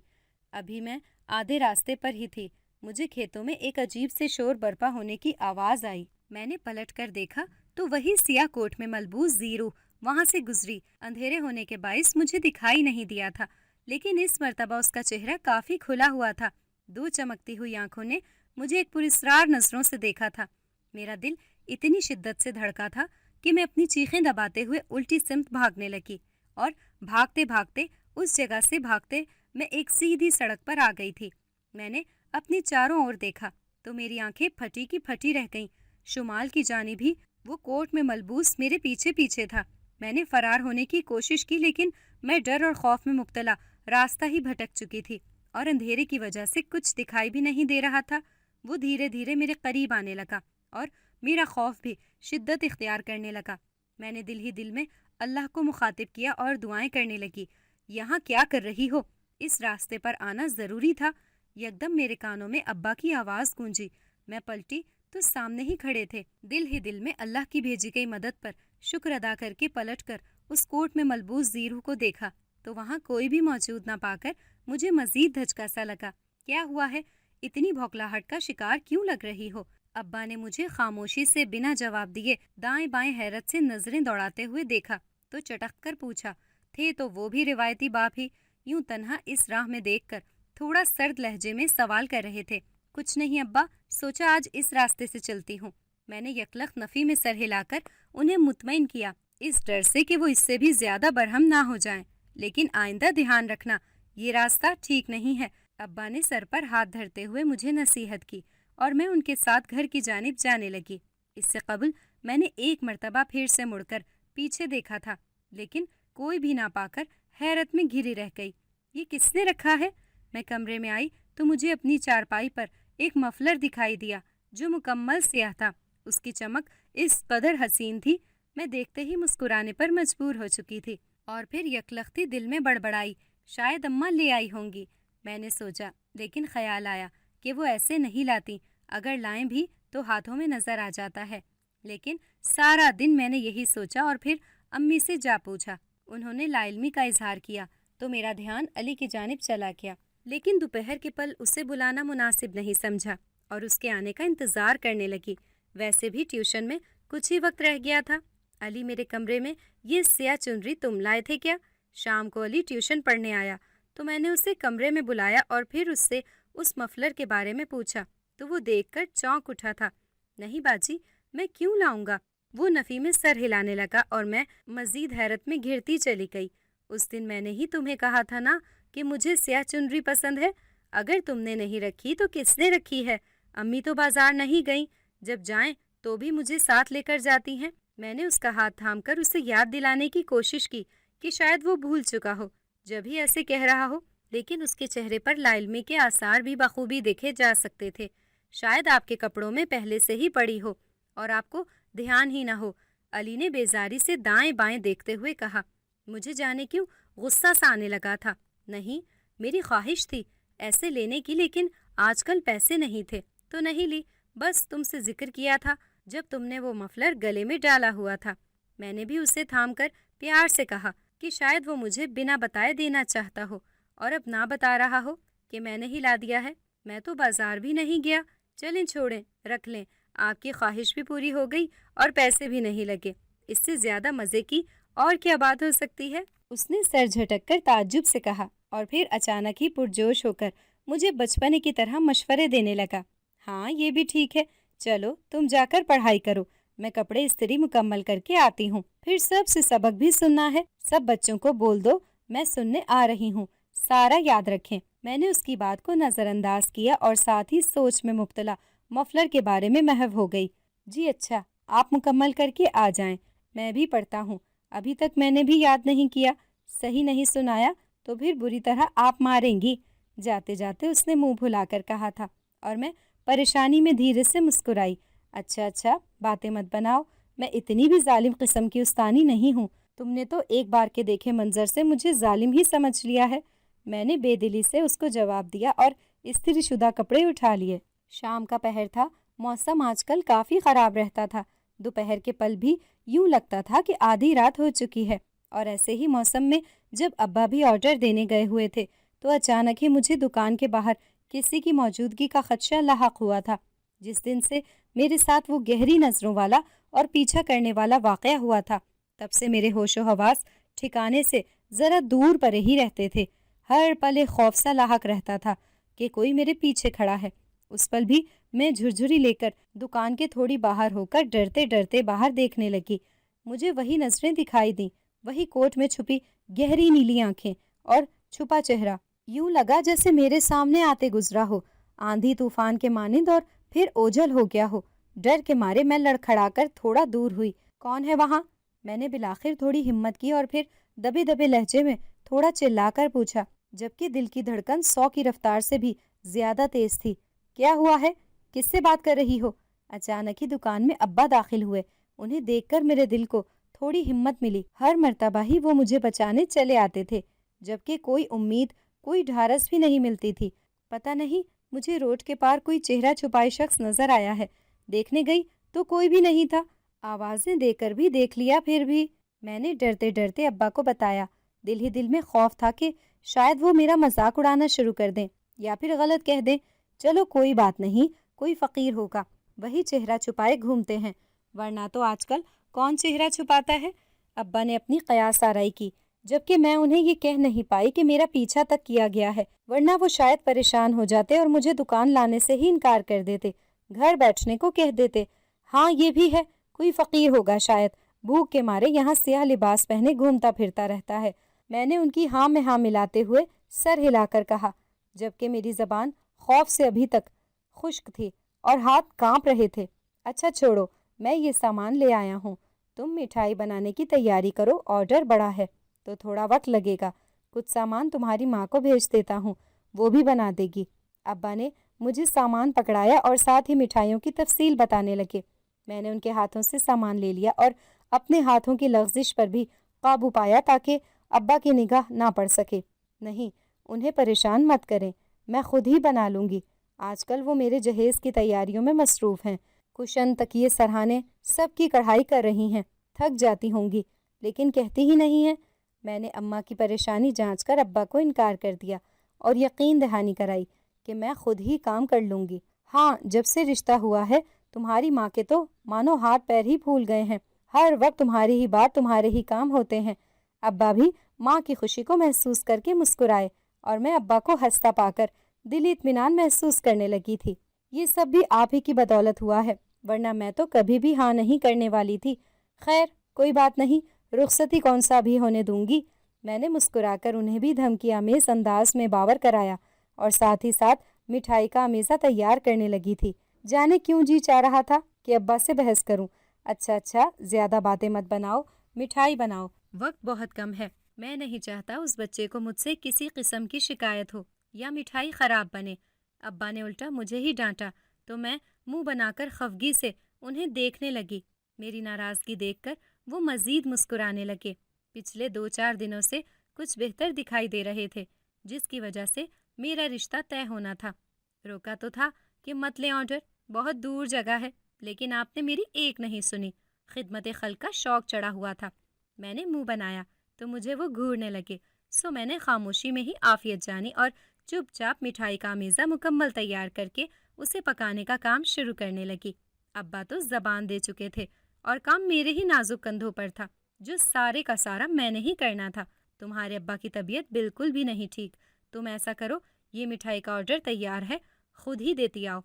ابھی میں آدھے راستے پر ہی تھی، مجھے کھیتوں میں ایک عجیب سے شور برپا ہونے کی آواز آئی۔ میں نے پلٹ کر دیکھا تو وہی سیاہ کوٹ میں ملبوس زیرو وہاں سے گزری۔ اندھیرے ہونے کے باعث مجھے دکھائی نہیں دیا تھا، لیکن اس مرتبہ اس کا چہرہ کافی کھلا ہوا تھا۔ دو چمکتی ہوئی آنکھوں نے مجھے ایک پراسرار نظروں سے دیکھا تھا۔ میرا دل اتنی شدت سے دھڑکا تھا کہ میں اپنی چیخیں دباتے ہوئے الٹی سمت بھاگنے لگی، اور بھاگتے بھاگتے اس جگہ سے بھاگتے میں ایک سیدھی سڑک پر آ گئی تھی۔ میں نے اپنی چاروں اور دیکھا تو میری آنکھیں پھٹی کی پھٹی رہ گئیں۔ شمال کی جانب ہی وہ کوٹ میں ملبوس میرے پیچھے پیچھے تھا۔ میں نے فرار ہونے کی کوشش کی لیکن میں ڈر اور خوف میں مبتلا راستہ ہی بھٹک چکی تھی اور اندھیرے کی وجہ سے کچھ دکھائی بھی نہیں دے رہا تھا۔ وہ دھیرے دھیرے میرے قریب آنے لگا اور میرا خوف بھی شدت اختیار کرنے لگا۔ میں نے دل ہی دل میں اللہ کو مخاطب کیا اور دعائیں کرنے لگی۔ یہاں کیا کر رہی ہو؟ اس راستے پر آنا ضروری تھا۔ یکدم میرے کانوں میں ابا کی آواز گونجی۔ میں پلٹی تو سامنے ہی کھڑے تھے۔ دل ہی دل میں اللہ کی بھیجی گئی مدد پر شکر ادا کر کے پلٹ کر اس کوٹ میں ملبوس زیرو کو دیکھا تو وہاں کوئی بھی موجود نہ پا کر مجھے مزید دھچکا سا لگا۔ کیا ہوا ہے؟ اتنی بھوکلاہٹ کا شکار کیوں لگ رہی ہو؟ ابا نے مجھے خاموشی سے بنا جواب دیے دائیں بائیں حیرت سے نظریں دوڑاتے ہوئے دیکھا تو چٹک کر پوچھا، تھے تو وہ بھی روایتی باپ ہی، یوں تنہا اس راہ میں دیکھ کر تھوڑا سرد لہجے میں سوال کر رہے تھے۔ کچھ نہیں ابا، سوچا آج اس راستے سے چلتی ہوں۔ میں نے یکلخت نفی میں سر ہلا کر انہیں مطمئن کیا، اس ڈر سے کہ وہ اس سے بھی زیادہ برہم نہ ہو جائیں۔ لیکن آئندہ دھیان رکھنا، یہ راستہ ٹھیک نہیں ہے۔ ابا نے سر پر ہاتھ دھرتے ہوئے مجھے نصیحت کی اور میں ان کے ساتھ گھر کی جانب جانے لگی۔ اس سے قبل میں نے ایک مرتبہ پھر سے مڑ کر پیچھے دیکھا تھا، لیکن کوئی بھی نہ پا کر حیرت میں گھری رہ گئی۔ یہ کس نے رکھا ہے؟ میں کمرے میں آئی تو مجھے اپنی چارپائی پر ایک مفلر دکھائی دیا جو مکمل سیاہ تھا۔ اس کی چمک اس قدر حسین تھی، میں دیکھتے ہی مسکرانے پر مجبور ہو چکی تھی، اور پھر یکلختی دل میں بڑبڑائی، شاید اماں لے آئی ہوں گی۔ میں نے سوچا، لیکن خیال آیا کہ وہ ایسے نہیں لاتی، اگر لائیں بھی تو ہاتھوں میں نظر آ جاتا ہے۔ لیکن سارا دن میں نے یہی سوچا اور پھر امی سے جا پوچھا۔ انہوں نے لا علمی کا اظہار کیا تو میرا دھیان علی کی جانب چلا گیا، لیکن دوپہر کے پل اسے بلانا مناسب نہیں سمجھا اور اس کے آنے کا انتظار کرنے لگی۔ ویسے بھی ٹیوشن میں کچھ ہی وقت رہ گیا تھا۔ علی میرے کمرے میں یہ سیاہ چنری تم لائے تھے کیا؟ شام کو علی ٹیوشن پڑھنے آیا تو میں نے اسے کمرے میں بلایا اور پھر اس سے اس مفلر کے بارے میں پوچھا تو وہ دیکھ کر چونک اٹھا تھا۔ نہیں باجی، میں کیوں لاؤں گا؟ وہ نفی میں سر ہلانے لگا اور میں مزید حیرت میں گھرتی چلی گئی۔ اس دن میں نے ہی تمہیں کہا تھا نا کہ مجھے سیاہ چنری پسند ہے۔ اگر تم نے نہیں رکھی تو کس نے رکھی ہے؟ امی تو بازار نہیں گئیں، جب جائیں تو بھی مجھے ساتھ لے کر جاتی ہیں۔ میں نے اس کا ہاتھ تھام کر اسے یاد دلانے کی کوشش کی کہ شاید وہ بھول چکا ہو جب ہی ایسے کہہ رہا ہو، لیکن اس کے چہرے پر لا علمی کے آثار بھی بخوبی دیکھے جا سکتے تھے۔ شاید آپ کے کپڑوں میں پہلے سے ہی پڑی ہو اور آپ کو دھیان ہی نہ ہو، علی نے بیزاری سے دائیں بائیں دیکھتے ہوئے کہا۔ مجھے جانے کیوں غصہ سا آنے لگا تھا۔ نہیں، میری خواہش تھی ایسے لینے کی، لیکن آج کل پیسے نہیں تھے تو نہیں لی، بس تم سے ذکر کیا تھا۔ جب تم نے وہ مفلر گلے میں ڈالا ہوا تھا۔ میں نے بھی اسے تھام کر پیار سے کہا کہ شاید وہ مجھے بنا بتائے دینا چاہتا ہو اور اب نہ بتا رہا ہو کہ میں نے ہی لا دیا ہے۔ میں تو بازار بھی نہیں گیا۔ چلیں چھوڑیں، رکھ لیں، آپ کی خواہش بھی پوری ہو گئی اور پیسے بھی نہیں لگے۔ اس سے زیادہ مزے کی اور کیا بات ہو سکتی ہے؟ اس نے سر جھٹک کر تعجب سے کہا اور پھر اچانک ہی پرجوش ہو کر مجھے بچپنے کی طرح مشورے دینے لگا۔ ہاں یہ بھی ٹھیک ہے، چلو تم جا کر پڑھائی کرو، میں کپڑے استری مکمل کر کے آتی ہوں، پھر سب سے سبق بھی سننا ہے۔ سب بچوں کو بول دو میں سننے آ رہی ہوں، سارا یاد رکھیں۔ میں نے اس کی بات کو نظر انداز کیا اور ساتھ ہی سوچ میں مبتلا مفلر کے بارے میں محو ہو گئی۔ جی اچھا، آپ مکمل کر کے آ جائیں، میں بھی پڑھتا ہوں، ابھی تک میں نے بھی یاد نہیں کیا، صحیح نہیں سنایا تو پھر بری طرح آپ ماریں گی۔ جاتے جاتے اس نے منہ بھلا کر کہا تھا اور میں پریشانی میں دھیرے سے مسکرائی۔ اچھا باتیں مت بناؤ، میں اتنی بھی ظالم قسم کی استانی نہیں ہوں، تم نے تو ایک بار کے دیکھے منظر سے مجھے ظالم ہی سمجھ لیا ہے۔ میں نے بے دلی سے اس کو جواب دیا اور استری شدہ کپڑے اٹھا لیے۔ شام کا پہر تھا، موسم آج کل کافی خراب رہتا تھا، دوپہر کے پل بھی یوں لگتا تھا کہ آدھی رات ہو چکی ہے، اور ایسے ہی موسم میں جب ابا بھی آرڈر دینے گئے ہوئے تھے تو اچانک ہی مجھے دکان کے باہر کسی کی موجودگی کا خدشہ لاحق ہوا تھا۔ جس دن سے میرے ساتھ وہ گہری نظروں والا اور پیچھا کرنے والا واقعہ ہوا تھا، تب سے میرے ہوش و حواس ٹھکانے سے ذرا دور پرے ہی رہتے تھے۔ ہر پل ایک خوف سا لاحق رہتا تھا کہ کوئی میرے پیچھے کھڑا ہے۔ اس پل بھی میں جھرجھری لے کر دکان کے تھوڑی باہر ہو کر ڈرتے ڈرتے باہر دیکھنے لگی۔ مجھے وہی نظریں دکھائی دیں، وہی کوٹ میں چھپی گہری نیلی آنکھیں اور چھپا چہرہ، یوں لگا جیسے میرے سامنے آتے گزرا ہو، آندھی طوفان کے مانند، اور پھر اوجھل ہو گیا ہو۔ ڈر کے مارے میں لڑکھڑا کر تھوڑا دور ہوئی۔ کون ہے وہاں؟ میں نے بالآخر تھوڑی ہمت کی اور پھر دبے دبے لہجے میں تھوڑا چلا کر پوچھا، جبکہ دل کی دھڑکن 100 کی رفتار سے بھی زیادہ تیز تھی۔ کیا ہوا ہے؟ کس سے بات کر رہی ہو؟ اچانک ہی دکان میں ابا داخل ہوئے۔ انہیں دیکھ کر میرے دل کو تھوڑی ہمت ملی۔ ہر مرتبہ ہی وہ مجھے بچانے چلے آتے تھے، جبکہ کوئی امید، کوئی ڈھارس بھی نہیں ملتی تھی۔ پتہ نہیں مجھے روڈ کے پار کوئی چہرہ چھپائے شخص نظر آیا ہے۔ دیکھنے گئی تو کوئی بھی نہیں تھا۔ آوازیں دے کر بھی دیکھ لیا، پھر بھی میں نے ڈرتے ڈرتے ابا کو بتایا۔ دل ہی دل میں خوف تھا کہ شاید وہ میرا مذاق اڑانا شروع کر دیں یا پھر غلط کہہ دیں۔ چلو کوئی بات نہیں، کوئی فقیر ہوگا، وہی چہرہ چھپائے گھومتے ہیں، ورنہ تو آج کل کون چہرہ چھپاتا ہے۔ ابا نے اپنی قیاس آرائی کی، جبکہ میں انہیں یہ کہہ نہیں پائی کہ میرا پیچھا تک کیا گیا ہے، ورنہ وہ شاید پریشان ہو جاتے اور مجھے دکان لانے سے ہی انکار کر دیتے، گھر بیٹھنے کو کہہ دیتے۔ ہاں یہ بھی ہے، کوئی فقیر ہوگا شاید، بھوک کے مارے یہاں سیاہ لباس پہنے گھومتا پھرتا رہتا ہے۔ میں نے ان کی ہاں میں ہاں ملاتے ہوئے سر ہلا کر کہا، جبکہ میری زبان خوف سے ابھی تک خشک تھی اور ہاتھ کانپ رہے تھے۔ اچھا چھوڑو، میں یہ سامان لے آیا ہوں، تم مٹھائی بنانے کی تیاری کرو، آرڈر بڑا ہے تو تھوڑا وقت لگے گا، کچھ سامان تمہاری ماں کو بھیج دیتا ہوں، وہ بھی بنا دے گی۔ ابا نے مجھے سامان پکڑایا اور ساتھ ہی مٹھائیوں کی تفصیل بتانے لگے۔ میں نے ان کے ہاتھوں سے سامان لے لیا اور اپنے ہاتھوں کی لغزش پر بھی قابو پایا تاکہ ابا کی نگاہ نہ پڑ سکے۔ نہیں، انہیں پریشان مت کریں، میں خود ہی بنا لوں گی، آج کل وہ میرے جہیز کی تیاریوں میں مصروف ہیں، کشن، تکیے، سرہانے سب کی کڑھائی کر رہی ہیں، تھک جاتی ہوں گی لیکن کہتی ہی نہیں ہیں۔ میں نے اماں کی پریشانی جانچ کر ابا کو انکار کر دیا اور یقین دہانی کرائی کہ میں خود ہی کام کر لوں گی۔ ہاں، جب سے رشتہ ہوا ہے تمہاری ماں کے تو مانو ہاتھ پیر ہی پھول گئے ہیں، ہر وقت تمہاری ہی بات، تمہارے ہی کام ہوتے ہیں۔ ابا بھی ماں کی خوشی کو محسوس کر کے مسکرائے اور میں ابا کو ہنستا پا کر دلی اطمینان محسوس کرنے لگی تھی۔ یہ سب بھی آپ ہی کی بدولت ہوا ہے، ورنہ میں تو کبھی بھی ہاں نہیں کرنے والی تھی۔ خیر کوئی بات نہیں، رخصتی کون سا بھی ہونے دوں گی۔ میں نے مسکرا کر انہیں بھی دھمکی آمیز انداز میں باور کرایا اور ساتھ ہی ساتھ مٹھائی کا امیزہ تیار کرنے لگی تھی۔ جانے کیوں جی چاہ رہا تھا کہ ابا سے بحث کروں۔ اچھا زیادہ باتیں مت بناؤ، مٹھائی بناؤ، وقت بہت کم ہے۔ میں نہیں چاہتا اس بچے کو مجھ سے کسی قسم کی شکایت ہو یا مٹھائی خراب بنے۔ ابا نے الٹا مجھے ہی ڈانٹا تو میں منہ بنا کر خفگی سے انہیں دیکھنے لگی۔ میری ناراضگی دیکھ کر وہ مزید مسکرانے لگے۔ پچھلے 2-4 دنوں سے کچھ بہتر دکھائی دے رہے تھے، جس کی وجہ سے میرا رشتہ طے ہونا تھا۔ روکا تو تھا کہ مت لیں آرڈر، بہت دور جگہ ہے، لیکن آپ نے میری ایک نہیں سنی۔ خدمت خلق کا شوق چڑھا ہوا تھا۔ میں نے منہ بنایا تو مجھے وہ گھورنے لگے، سو میں نے خاموشی میں ہی عافیت جانی اور چپ چاپ مٹھائی کا میزہ مکمل تیار کر کے اسے پکانے کا کام شروع کرنے لگی۔ ابا تو زبان دے چکے تھے اور کام میرے ہی نازک کندھوں پر تھا، جو سارے کا سارا میں نے ہی کرنا تھا۔ تمہارے ابا کی طبیعت بالکل بھی نہیں ٹھیک، تم ایسا کرو، یہ مٹھائی کا آرڈر تیار ہے، خود ہی دیتی آؤ۔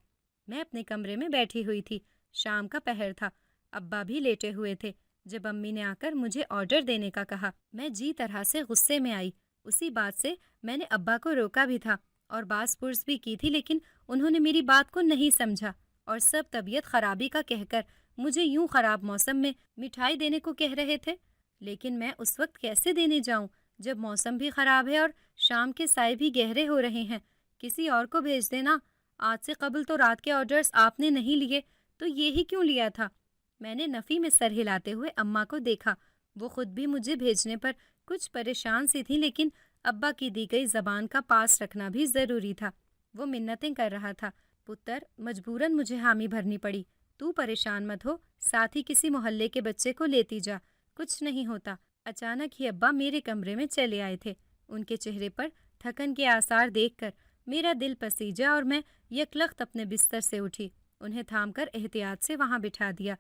میں اپنے کمرے میں بیٹھی ہوئی تھی، شام کا پہر تھا، ابا بھی لیٹے ہوئے تھے۔ جب امی نے آ کر مجھے آرڈر دینے کا کہا، میں جی طرح سے غصے میں آئی۔ اسی بات سے میں نے ابا کو روکا بھی تھا اور باز پرس بھی کی تھی، لیکن انہوں نے میری بات کو نہیں سمجھا اور سب طبیعت خرابی کا کہہ کر مجھے یوں خراب موسم میں مٹھائی دینے کو کہہ رہے تھے۔ لیکن میں اس وقت کیسے دینے جاؤں جب موسم بھی خراب ہے اور شام کے سائے بھی گہرے ہو رہے ہیں؟ کسی اور کو بھیج دینا۔ آج سے قبل تو رات کے آرڈرز آپ نے نہیں لیے، تو یہی کیوں لیا تھا؟ میں نے نفی میں سر ہلاتے ہوئے اماں کو دیکھا۔ وہ خود بھی مجھے بھیجنے پر کچھ پریشان سی تھی، لیکن ابا کی دی گئی زبان کا پاس رکھنا بھی ضروری تھا۔ وہ منتیں کر رہا تھا، پتر مجبوراً مجھے حامی بھرنی پڑی۔ تو پریشان مت ہو، ساتھ ہی کسی محلے کے بچے کو لیتی جا، کچھ نہیں ہوتا۔ اچانک ہی ابا میرے کمرے میں چلے آئے تھے۔ ان کے چہرے پر تھکن کے آثار دیکھ کر میرا دل پسیجا اور میں یکلخت اپنے بستر سے اٹھی، انہیں تھام کر احتیاط سے وہاں بٹھا دیا۔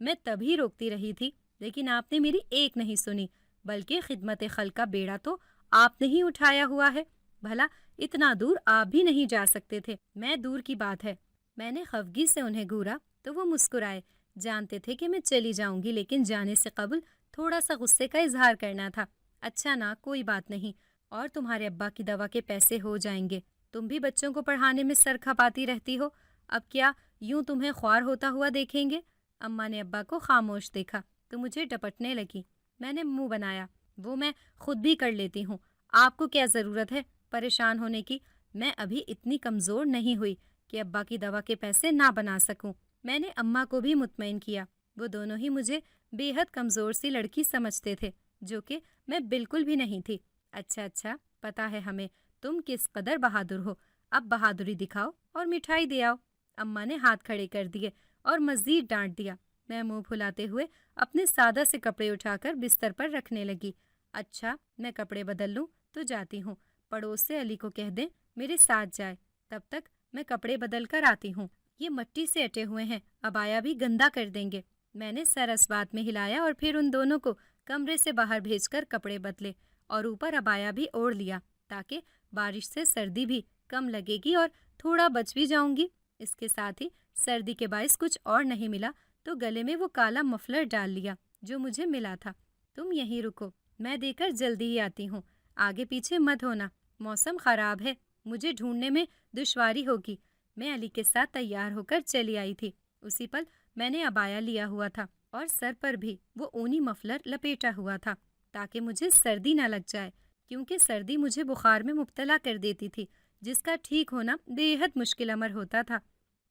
میں تبھی روکتی رہی تھی، لیکن آپ نے میری ایک نہیں سنی، بلکہ خدمت خلق کا بیڑا تو آپ نے ہی اٹھایا ہوا ہے۔ بھلا اتنا دور آپ بھی نہیں جا سکتے تھے، میں دور کی بات ہے۔ میں نے خفگی سے انہیں گھورا تو وہ مسکرائے۔ جانتے تھے کہ میں چلی جاؤں گی، لیکن جانے سے قبل تھوڑا سا غصے کا اظہار کرنا تھا۔ اچھا نا، کوئی بات نہیں، اور تمہارے ابا کی دوا کے پیسے ہو جائیں گے۔ تم بھی بچوں کو پڑھانے میں سر کھپاتی رہتی ہو، اب کیا یوں تمہیں خوار ہوتا ہوا دیکھیں گے؟ اماں نے ابا کو خاموش دیکھا تو مجھے ڈپٹنے لگی۔ میں نے منہ بنایا، وہ میں خود بھی کر لیتی ہوں، آپ کو کیا ضرورت ہے پریشان ہونے کی؟ میں ابھی اتنی کمزور نہیں ہوئی کہ ابا کی دوا کے پیسے نہ بنا سکوں۔ میں نے اماں کو بھی مطمئن کیا۔ وہ دونوں ہی مجھے بے حد کمزور سی لڑکی سمجھتے تھے، جو کہ میں بالکل بھی نہیں تھی۔ اچھا، پتا ہے ہمیں تم کس قدر بہادر ہو، اب بہادری دکھاؤ اور مٹھائی دے آؤ۔ اماں نے ہاتھ کھڑے کر دیے اور مزید ڈانٹ دیا۔ میں منہ پھلاتے ہوئے اپنے سادہ سے کپڑے اٹھا کر بستر پر رکھنے لگی۔ اچھا، میں کپڑے بدل لوں تو جاتی ہوں، پڑوس سے علی کو کہہ دیں میرے ساتھ جائے، تب تک میں کپڑے بدل کر آتی ہوں۔ یہ مٹی سے اٹے ہوئے ہیں، عبایا بھی گندا کر دیں گے۔ میں نے سر اس بات میں ہلایا اور پھر ان دونوں کو کمرے سے باہر بھیج کر کپڑے بدلے اور اوپر عبایا بھی اوڑھ لیا، تاکہ بارش سے سردی بھی کم لگے گی اور تھوڑا بچ بھی جاؤں گی۔ اس کے ساتھ ہی سردی کے باعث کچھ اور نہیں ملا تو گلے میں وہ کالا مفلر ڈال لیا جو مجھے ملا تھا۔ تم یہیں رکو، میں دے کر جلدی ہی آتی ہوں، آگے پیچھے مت ہونا، موسم خراب ہے، مجھے ڈھونڈنے میں دشواری ہوگی۔ میں علی کے ساتھ تیار ہو کر چلی آئی تھی۔ اسی پل میں نے عبایا لیا ہوا تھا اور سر پر بھی وہ اونی مفلر لپیٹا ہوا تھا، تاکہ مجھے سردی نہ لگ جائے، کیونکہ سردی مجھے بخار میں مبتلا کر دیتی تھی، جس کا ٹھیک ہونا بے حد مشکل امر ہوتا تھا۔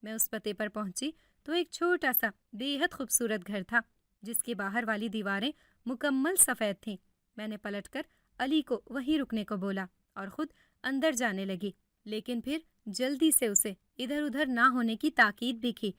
میں اس پتے پر پہنچی تو ایک چھوٹا سا بے حد خوبصورت گھر تھا، جس کی باہر والی دیواریں مکمل سفید تھیں۔ میں نے پلٹ کر علی کو وہیں رکنے کو بولا اور خود اندر جانے لگی، لیکن پھر جلدی سے اسے ادھر ادھر نہ ہونے کی تاکید بھی کی۔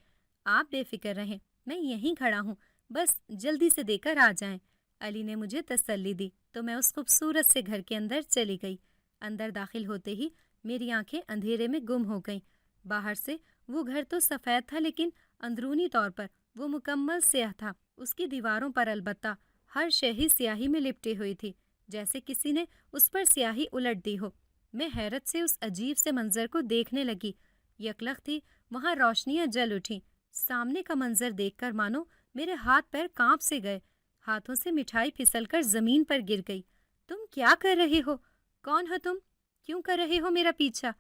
آپ بے فکر رہیں، میں یہیں کھڑا ہوں، بس جلدی سے دے کر آ جائیں۔ علی نے مجھے تسلی دی تو میں اس خوبصورت سے گھر کے اندر چلی گئی۔ اندر داخل ہوتے ہی میری آنکھیں اندھیرے میں گم ہو گئیں۔ باہر سے وہ گھر تو سفید تھا، لیکن اندرونی طور پر وہ مکمل سیاہ تھا۔ اس کی دیواروں پر البتہ ہر شے ہی سیاہی میں لپٹی ہوئی تھی، جیسے کسی نے اس پر سیاہی الٹ دی ہو۔ میں حیرت سے اس عجیب سے منظر کو دیکھنے لگی۔ یکلخت ہی وہاں روشنیاں جل اٹھیں۔ سامنے کا منظر دیکھ کر مانو میرے ہاتھ پیر کانپ سے گئے، ہاتھوں سے مٹھائی پھسل کر زمین پر گر گئی۔ تم کیا کر رہے ہو؟ کون ہو تم؟ کیوں کر رہے ہو میرا پیچھا؟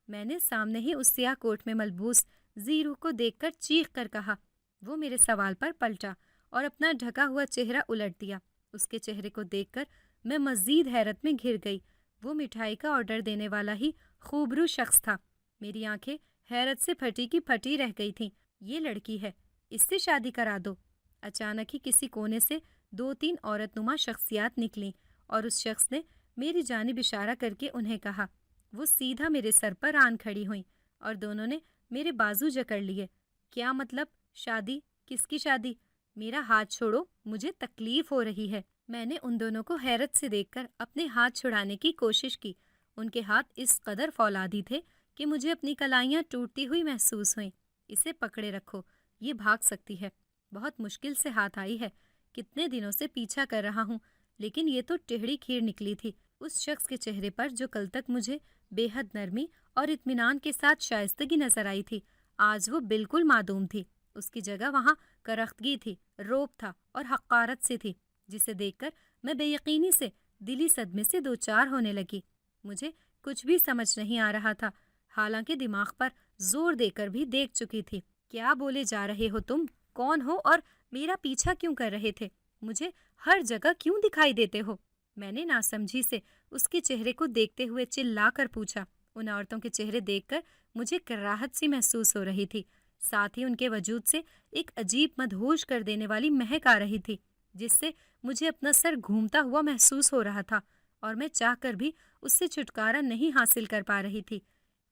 میں نے سامنے ہی اس سیاہ کوٹ میں ملبوس زیرو کو دیکھ کر چیخ کر کہا۔ وہ میرے سوال پر پلٹا اور اپنا ڈھکا ہوا چہرہ الٹ دیا۔ اس کے چہرے کو دیکھ کر میں مزید حیرت میں گھر گئی۔ وہ مٹھائی کا آرڈر دینے والا ہی خوبرو شخص تھا۔ میری آنکھیں حیرت سے پھٹی کی پھٹی رہ گئی تھیں۔ یہ لڑکی ہے، اس سے شادی کرا دو۔ اچانک ہی کسی کونے سے 2-3 عورت نما شخصیات نکلیں اور اس شخص نے میری جانب اشارہ کر کے انہیں کہا۔ وہ سیدھا میرے سر پر آن کھڑی ہوئیں اور دونوں نے میرے بازو جکڑ لیے۔ کیا مطلب؟ شادی؟ کس کی شادی؟ میرا ہاتھ چھوڑو، مجھے تکلیف ہو رہی ہے۔ میں نے ان دونوں کو حیرت سے دیکھ کر اپنے ہاتھ چھڑانے کی کوشش کی۔ ان کے ہاتھ اس قدر فولادی تھے کہ مجھے اپنی کلائیاں ٹوٹتی ہوئی محسوس ہوئیں۔ اسے پکڑے رکھو، یہ بھاگ سکتی ہے۔ بہت مشکل سے ہاتھ آئی ہے، کتنے دنوں سے پیچھا کر رہا ہوں، لیکن یہ تو ٹہڑی کھیر نکلی تھی۔ اس شخص کے چہرے پر جو کل تک مجھے بے حد نرمی اور اطمینان کے ساتھ شائستگی نظر آئی تھی، آج وہ بالکل معدوم تھی۔ اس کی جگہ وہاں کرختگی تھی، روب تھا اور حقارت سی تھی، جسے دیکھ کر میں بے یقینی سے دلی صدمے سے دوچار ہونے لگی۔ مجھے کچھ بھی سمجھ نہیں آ رہا تھا، حالانکہ دماغ پر زور دے کر بھی دیکھ چکی تھی۔ کیا بولے جا رہے ہو تم؟ کون ہو اور میرا پیچھا کیوں کر رہے تھے؟ مجھے ہر جگہ کیوں دکھائی دیتے ہو؟ میں نے ناسمجھی سے اس کے چہرے کو دیکھتے ہوئے چلا کر پوچھا۔ ان عورتوں کے چہرے دیکھ کر مجھے کراہت سی محسوس ہو رہی تھی، ساتھ ہی ان کے وجود سے ایک عجیب مدہوش کر دینے والی مہک آ رہی تھی، جس سے مجھے اپنا سر گھومتا ہوا محسوس ہو رہا تھا، اور میں چاہ کر بھی اس سے چھٹکارا نہیں حاصل کر پا رہی تھی،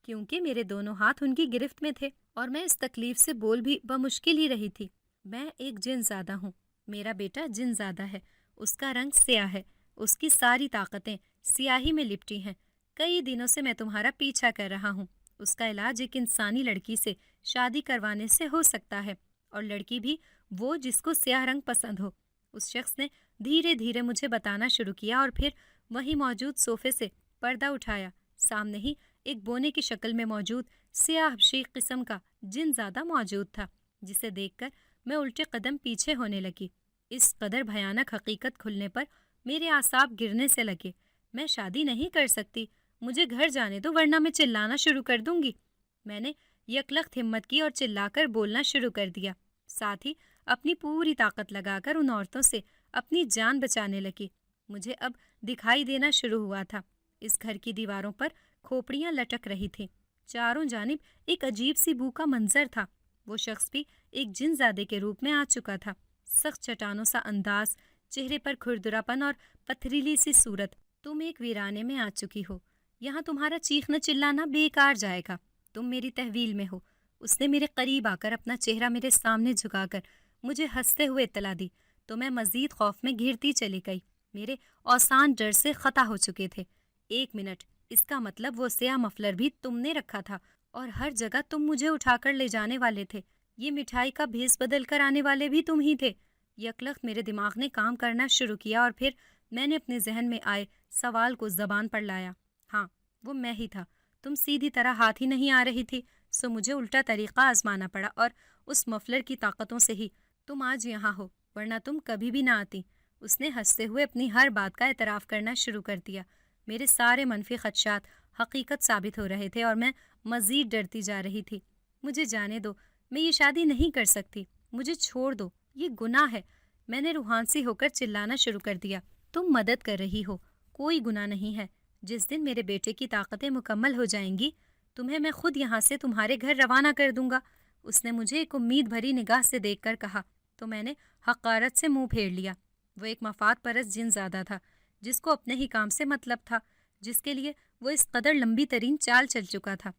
کیونکہ میرے دونوں ہاتھ ان کی گرفت میں تھے اور میں اس تکلیف سے بول بھی بمشکل ہی رہی تھی۔ میں ایک جن زادہ ہوں، میرا بیٹا جن زادہ ہے، اس کا رنگ سیاہ ہے، اس کی ساری طاقتیں سیاہی میں لپٹی ہیں۔ کئی دنوں سے میں تمہارا پیچھا کر رہا ہوں۔ اس کا علاج ایک انسانی لڑکی سے شادی کروانے سے ہو سکتا ہے، اور لڑکی بھی وہ جس کو سیاہ رنگ پسند ہو۔ اس شخص نے دھیرے دھیرے مجھے بتانا شروع کیا، اور پھر وہی موجود صوفے سے پردہ اٹھایا۔ سامنے ہی ایک بونے کی شکل میں موجود سیاہ حبشی قسم کا جن زادہ موجود تھا، جسے دیکھ کر میں الٹے قدم پیچھے ہونے لگی۔ اس قدر بھیانک حقیقت کھلنے پر میرے اعصاب گرنے سے لگے۔ میں شادی نہیں کر سکتی، مجھے گھر جانے دو ورنہ میں چلانا شروع کر دوں گی۔ میں نے یکلخت ہمت کی اور چلا کر بولنا شروع کر دیا، ساتھ ہی اپنی پوری طاقت لگا کر ان عورتوں سے اپنی جان بچانے لگی۔ مجھے اب دکھائی دینا شروع ہوا تھا۔ اس گھر کی دیواروں پر کھوپڑیاں لٹک رہی تھیں، چاروں جانب ایک عجیب سی بو کا منظر تھا۔ وہ شخص بھی ایک جن زادے کے روپ میں آ چکا تھا، سخت چٹانوں سا انداز، چہرے پر کھردرا پن اور پتھریلی سی صورت۔ تم ایک ویرانے میں آ چکی ہو، یہاں تمہارا چیخنا چلانا بیکار جائے گا، تم میری تحویل میں ہو۔ اس نے میرے قریب آ کر اپنا چہرہ میرے سامنے جھکا کر مجھے ہنستے ہوئے اطلاع دی، تو میں مزید خوف میں گھرتی چلی گئی۔ میرے اوسان ڈر سے خطا ہو چکے تھے۔ 1 منٹ، اس کا مطلب وہ سیاہ مفلر بھی تم نے رکھا تھا، اور ہر جگہ تم مجھے اٹھا کر لے جانے والے تھے۔ یہ مٹھائی کا بھیس بدل کر آنے والے بھی تم ہی تھے۔ یکلخت میرے دماغ نے کام کرنا شروع کیا، اور پھر میں نے اپنے ذہن میں آئے سوال کو زبان پر لایا۔ ہاں، وہ میں ہی تھا۔ تم سیدھی طرح ہاتھ ہی نہیں آ رہی تھی، سو مجھے الٹا طریقہ آزمانا پڑا، اور اس مفلر کی طاقتوں سے ہی تم آج یہاں ہو، ورنہ تم کبھی بھی نہ آتی۔ اس نے ہنستے ہوئے اپنی ہر بات کا اعتراف کرنا شروع کر دیا۔ میرے سارے منفی خدشات حقیقت ثابت ہو رہے تھے، اور میں مزید ڈرتی جا رہی تھی۔ مجھے جانے دو، میں یہ شادی نہیں کر سکتی، مجھے چھوڑ دو، یہ گناہ ہے۔ میں نے روحانسی ہو کر چلانا شروع کر دیا۔ تم مدد کر رہی ہو، کوئی گناہ نہیں ہے۔ جس دن میرے بیٹے کی طاقتیں مکمل ہو جائیں گی، تمہیں میں خود یہاں سے تمہارے گھر روانہ کر دوں گا۔ اس نے مجھے ایک امید بھری نگاہ سے دیکھ کر کہا، تو میں نے حقارت سے منہ پھیر لیا۔ وہ ایک مفاد پرست جن زادہ تھا، جس کو اپنے ہی کام سے مطلب تھا، جس کے لیے وہ اس قدر لمبی ترین چال چل چکا تھا۔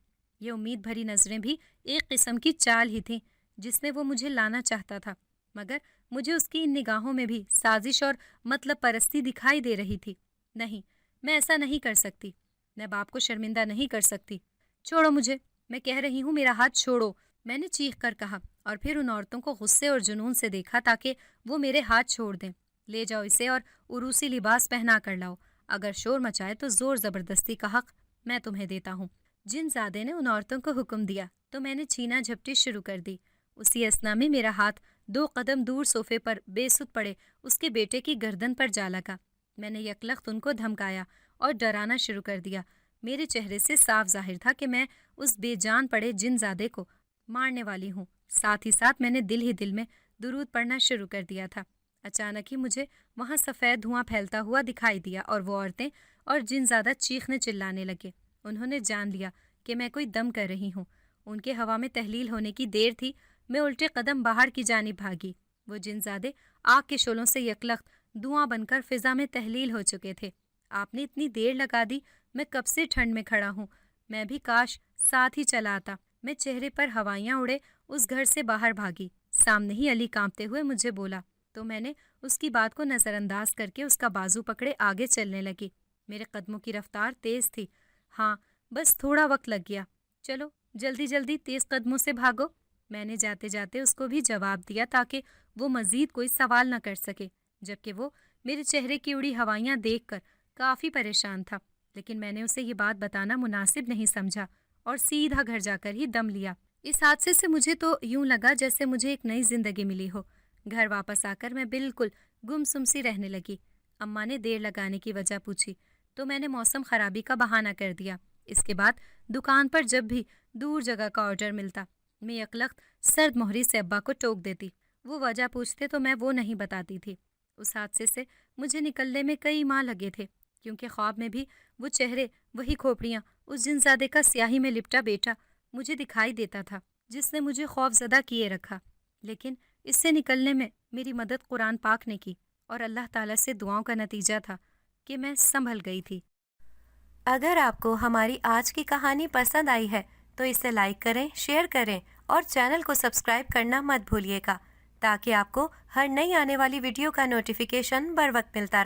یہ امید بھری نظریں بھی ایک قسم کی چال ہی تھیں جس میں وہ مجھے لانا چاہتا تھا، مگر مجھے اس کی ان نگاہوں میں بھی سازش اور مطلب پرستی دکھائی دے رہی تھی۔ نہیں، میں ایسا نہیں کر سکتی، میں باپ کو شرمندہ نہیں کر سکتی۔ چھوڑو مجھے، میں کہہ رہی ہوں، میرا ہاتھ چھوڑو، میں نے چیخ کر کہا، اور پھر ان عورتوں کو غصے اور جنون سے دیکھا تاکہ وہ میرے ہاتھ چھوڑ دیں۔ لے جاؤ اسے اور عروسی لباس پہنا کر لاؤ، اگر شور مچائے تو زور زبردستی کا حق میں تمہیں دیتا ہوں۔ جن زادے نے ان عورتوں کو حکم دیا تو میں نے چھینا جھپٹی شروع کر دی۔ اسی اثنا میں میرا ہاتھ 2 قدم دور صوفے پر بے سود پڑے اس کے بیٹے کی گردن پر جا لگا۔ میں نے یکلخت ان کو دھمکایا اور ڈرانا شروع کر دیا۔ میرے چہرے سے صاف ظاہر تھا کہ میں اس بے جان پڑے جن زادے کو مارنے والی ہوں۔ ساتھ ہی ساتھ میں نے دل ہی دل میں درود پڑھنا شروع کر دیا تھا۔ اچانک ہی مجھے وہاں سفید دھواں پھیلتا ہوا دکھائی دیا، اور وہ عورتیں اور جن زادہ چیخنے چلانے لگے۔ انہوں نے جان لیا کہ میں کوئی دم کر رہی ہوں۔ ان کے ہوا میں تحلیل ہونے کی دیر تھی۔ میں الٹے قدم باہر کی جانب بھاگی۔ وہ جن زادے آگ کے شعلوں سے یکلخت دھواں بن کر فضا میں تحلیل ہو چکے تھے۔ آپ نے اتنی دیر لگا دی، میں کب سے ٹھنڈ میں کھڑا ہوں، میں بھی کاش ساتھ ہی چلا آتا۔ میں چہرے پر ہوائیاں اڑے اس گھر سے باہر بھاگی، سامنے ہی علی کانپتے ہوئے مجھے بولا تو میں نے اس کی بات کو نظر انداز کر کے اس کا بازو پکڑے آگے چلنے لگی۔ میرے قدموں کی رفتار تیز تھی۔ ہاں، بس تھوڑا وقت لگ گیا۔ چلو جلدی جلدی تیز قدموں سے بھاگو۔ میں نے جاتے جاتے اس کو بھی جواب دیا تاکہ وہ مزید کوئی سوال نہ کر سکے، جبکہ وہ میرے چہرے کی اڑی ہوائیاں دیکھ کر کافی پریشان تھا، لیکن میں نے اسے یہ بات بتانا مناسب نہیں سمجھا اور سیدھا گھر جا کر ہی دم لیا۔ اس حادثے سے مجھے تو یوں لگا جیسے مجھے ایک نئی زندگی ملی ہو۔ گھر واپس آ کر میں بالکل گمسم سی رہنے لگی۔ اماں نے دیر لگانے کی وجہ پوچھی تو میں نے موسم خرابی کا بہانہ کر دیا۔ اس کے بعد دکان پر جب بھی دور جگہ کا آرڈر ملتا، میں یکلخت سرد مہری سے ابا کو ٹوک دیتی۔ وہ وجہ پوچھتے تو میں وہ نہیں بتاتی تھی۔ اس حادثے سے مجھے نکلنے میں کئی ماہ لگے تھے، کیونکہ خواب میں بھی وہ چہرے، وہی کھوپڑیاں، اس جنزادے کا سیاہی میں لپٹا بیٹا مجھے دکھائی دیتا تھا جس نے مجھے خوف زدہ کیے رکھا۔ لیکن اس سے نکلنے میں میری مدد قرآن پاک نے کی، اور اللہ تعالیٰ سے دعاؤں کا نتیجہ تھا کہ میں سنبھل گئی تھی۔ اگر آپ کو ہماری آج کی کہانی پسند آئی ہے تو اسے لائک کریں، شیئر کریں اور چینل کو سبسکرائب کرنا مت بھولیے گا تاکہ آپ کو ہر نئی آنے والی ویڈیو کا نوٹیفیکیشن بر وقت ملتا رہے۔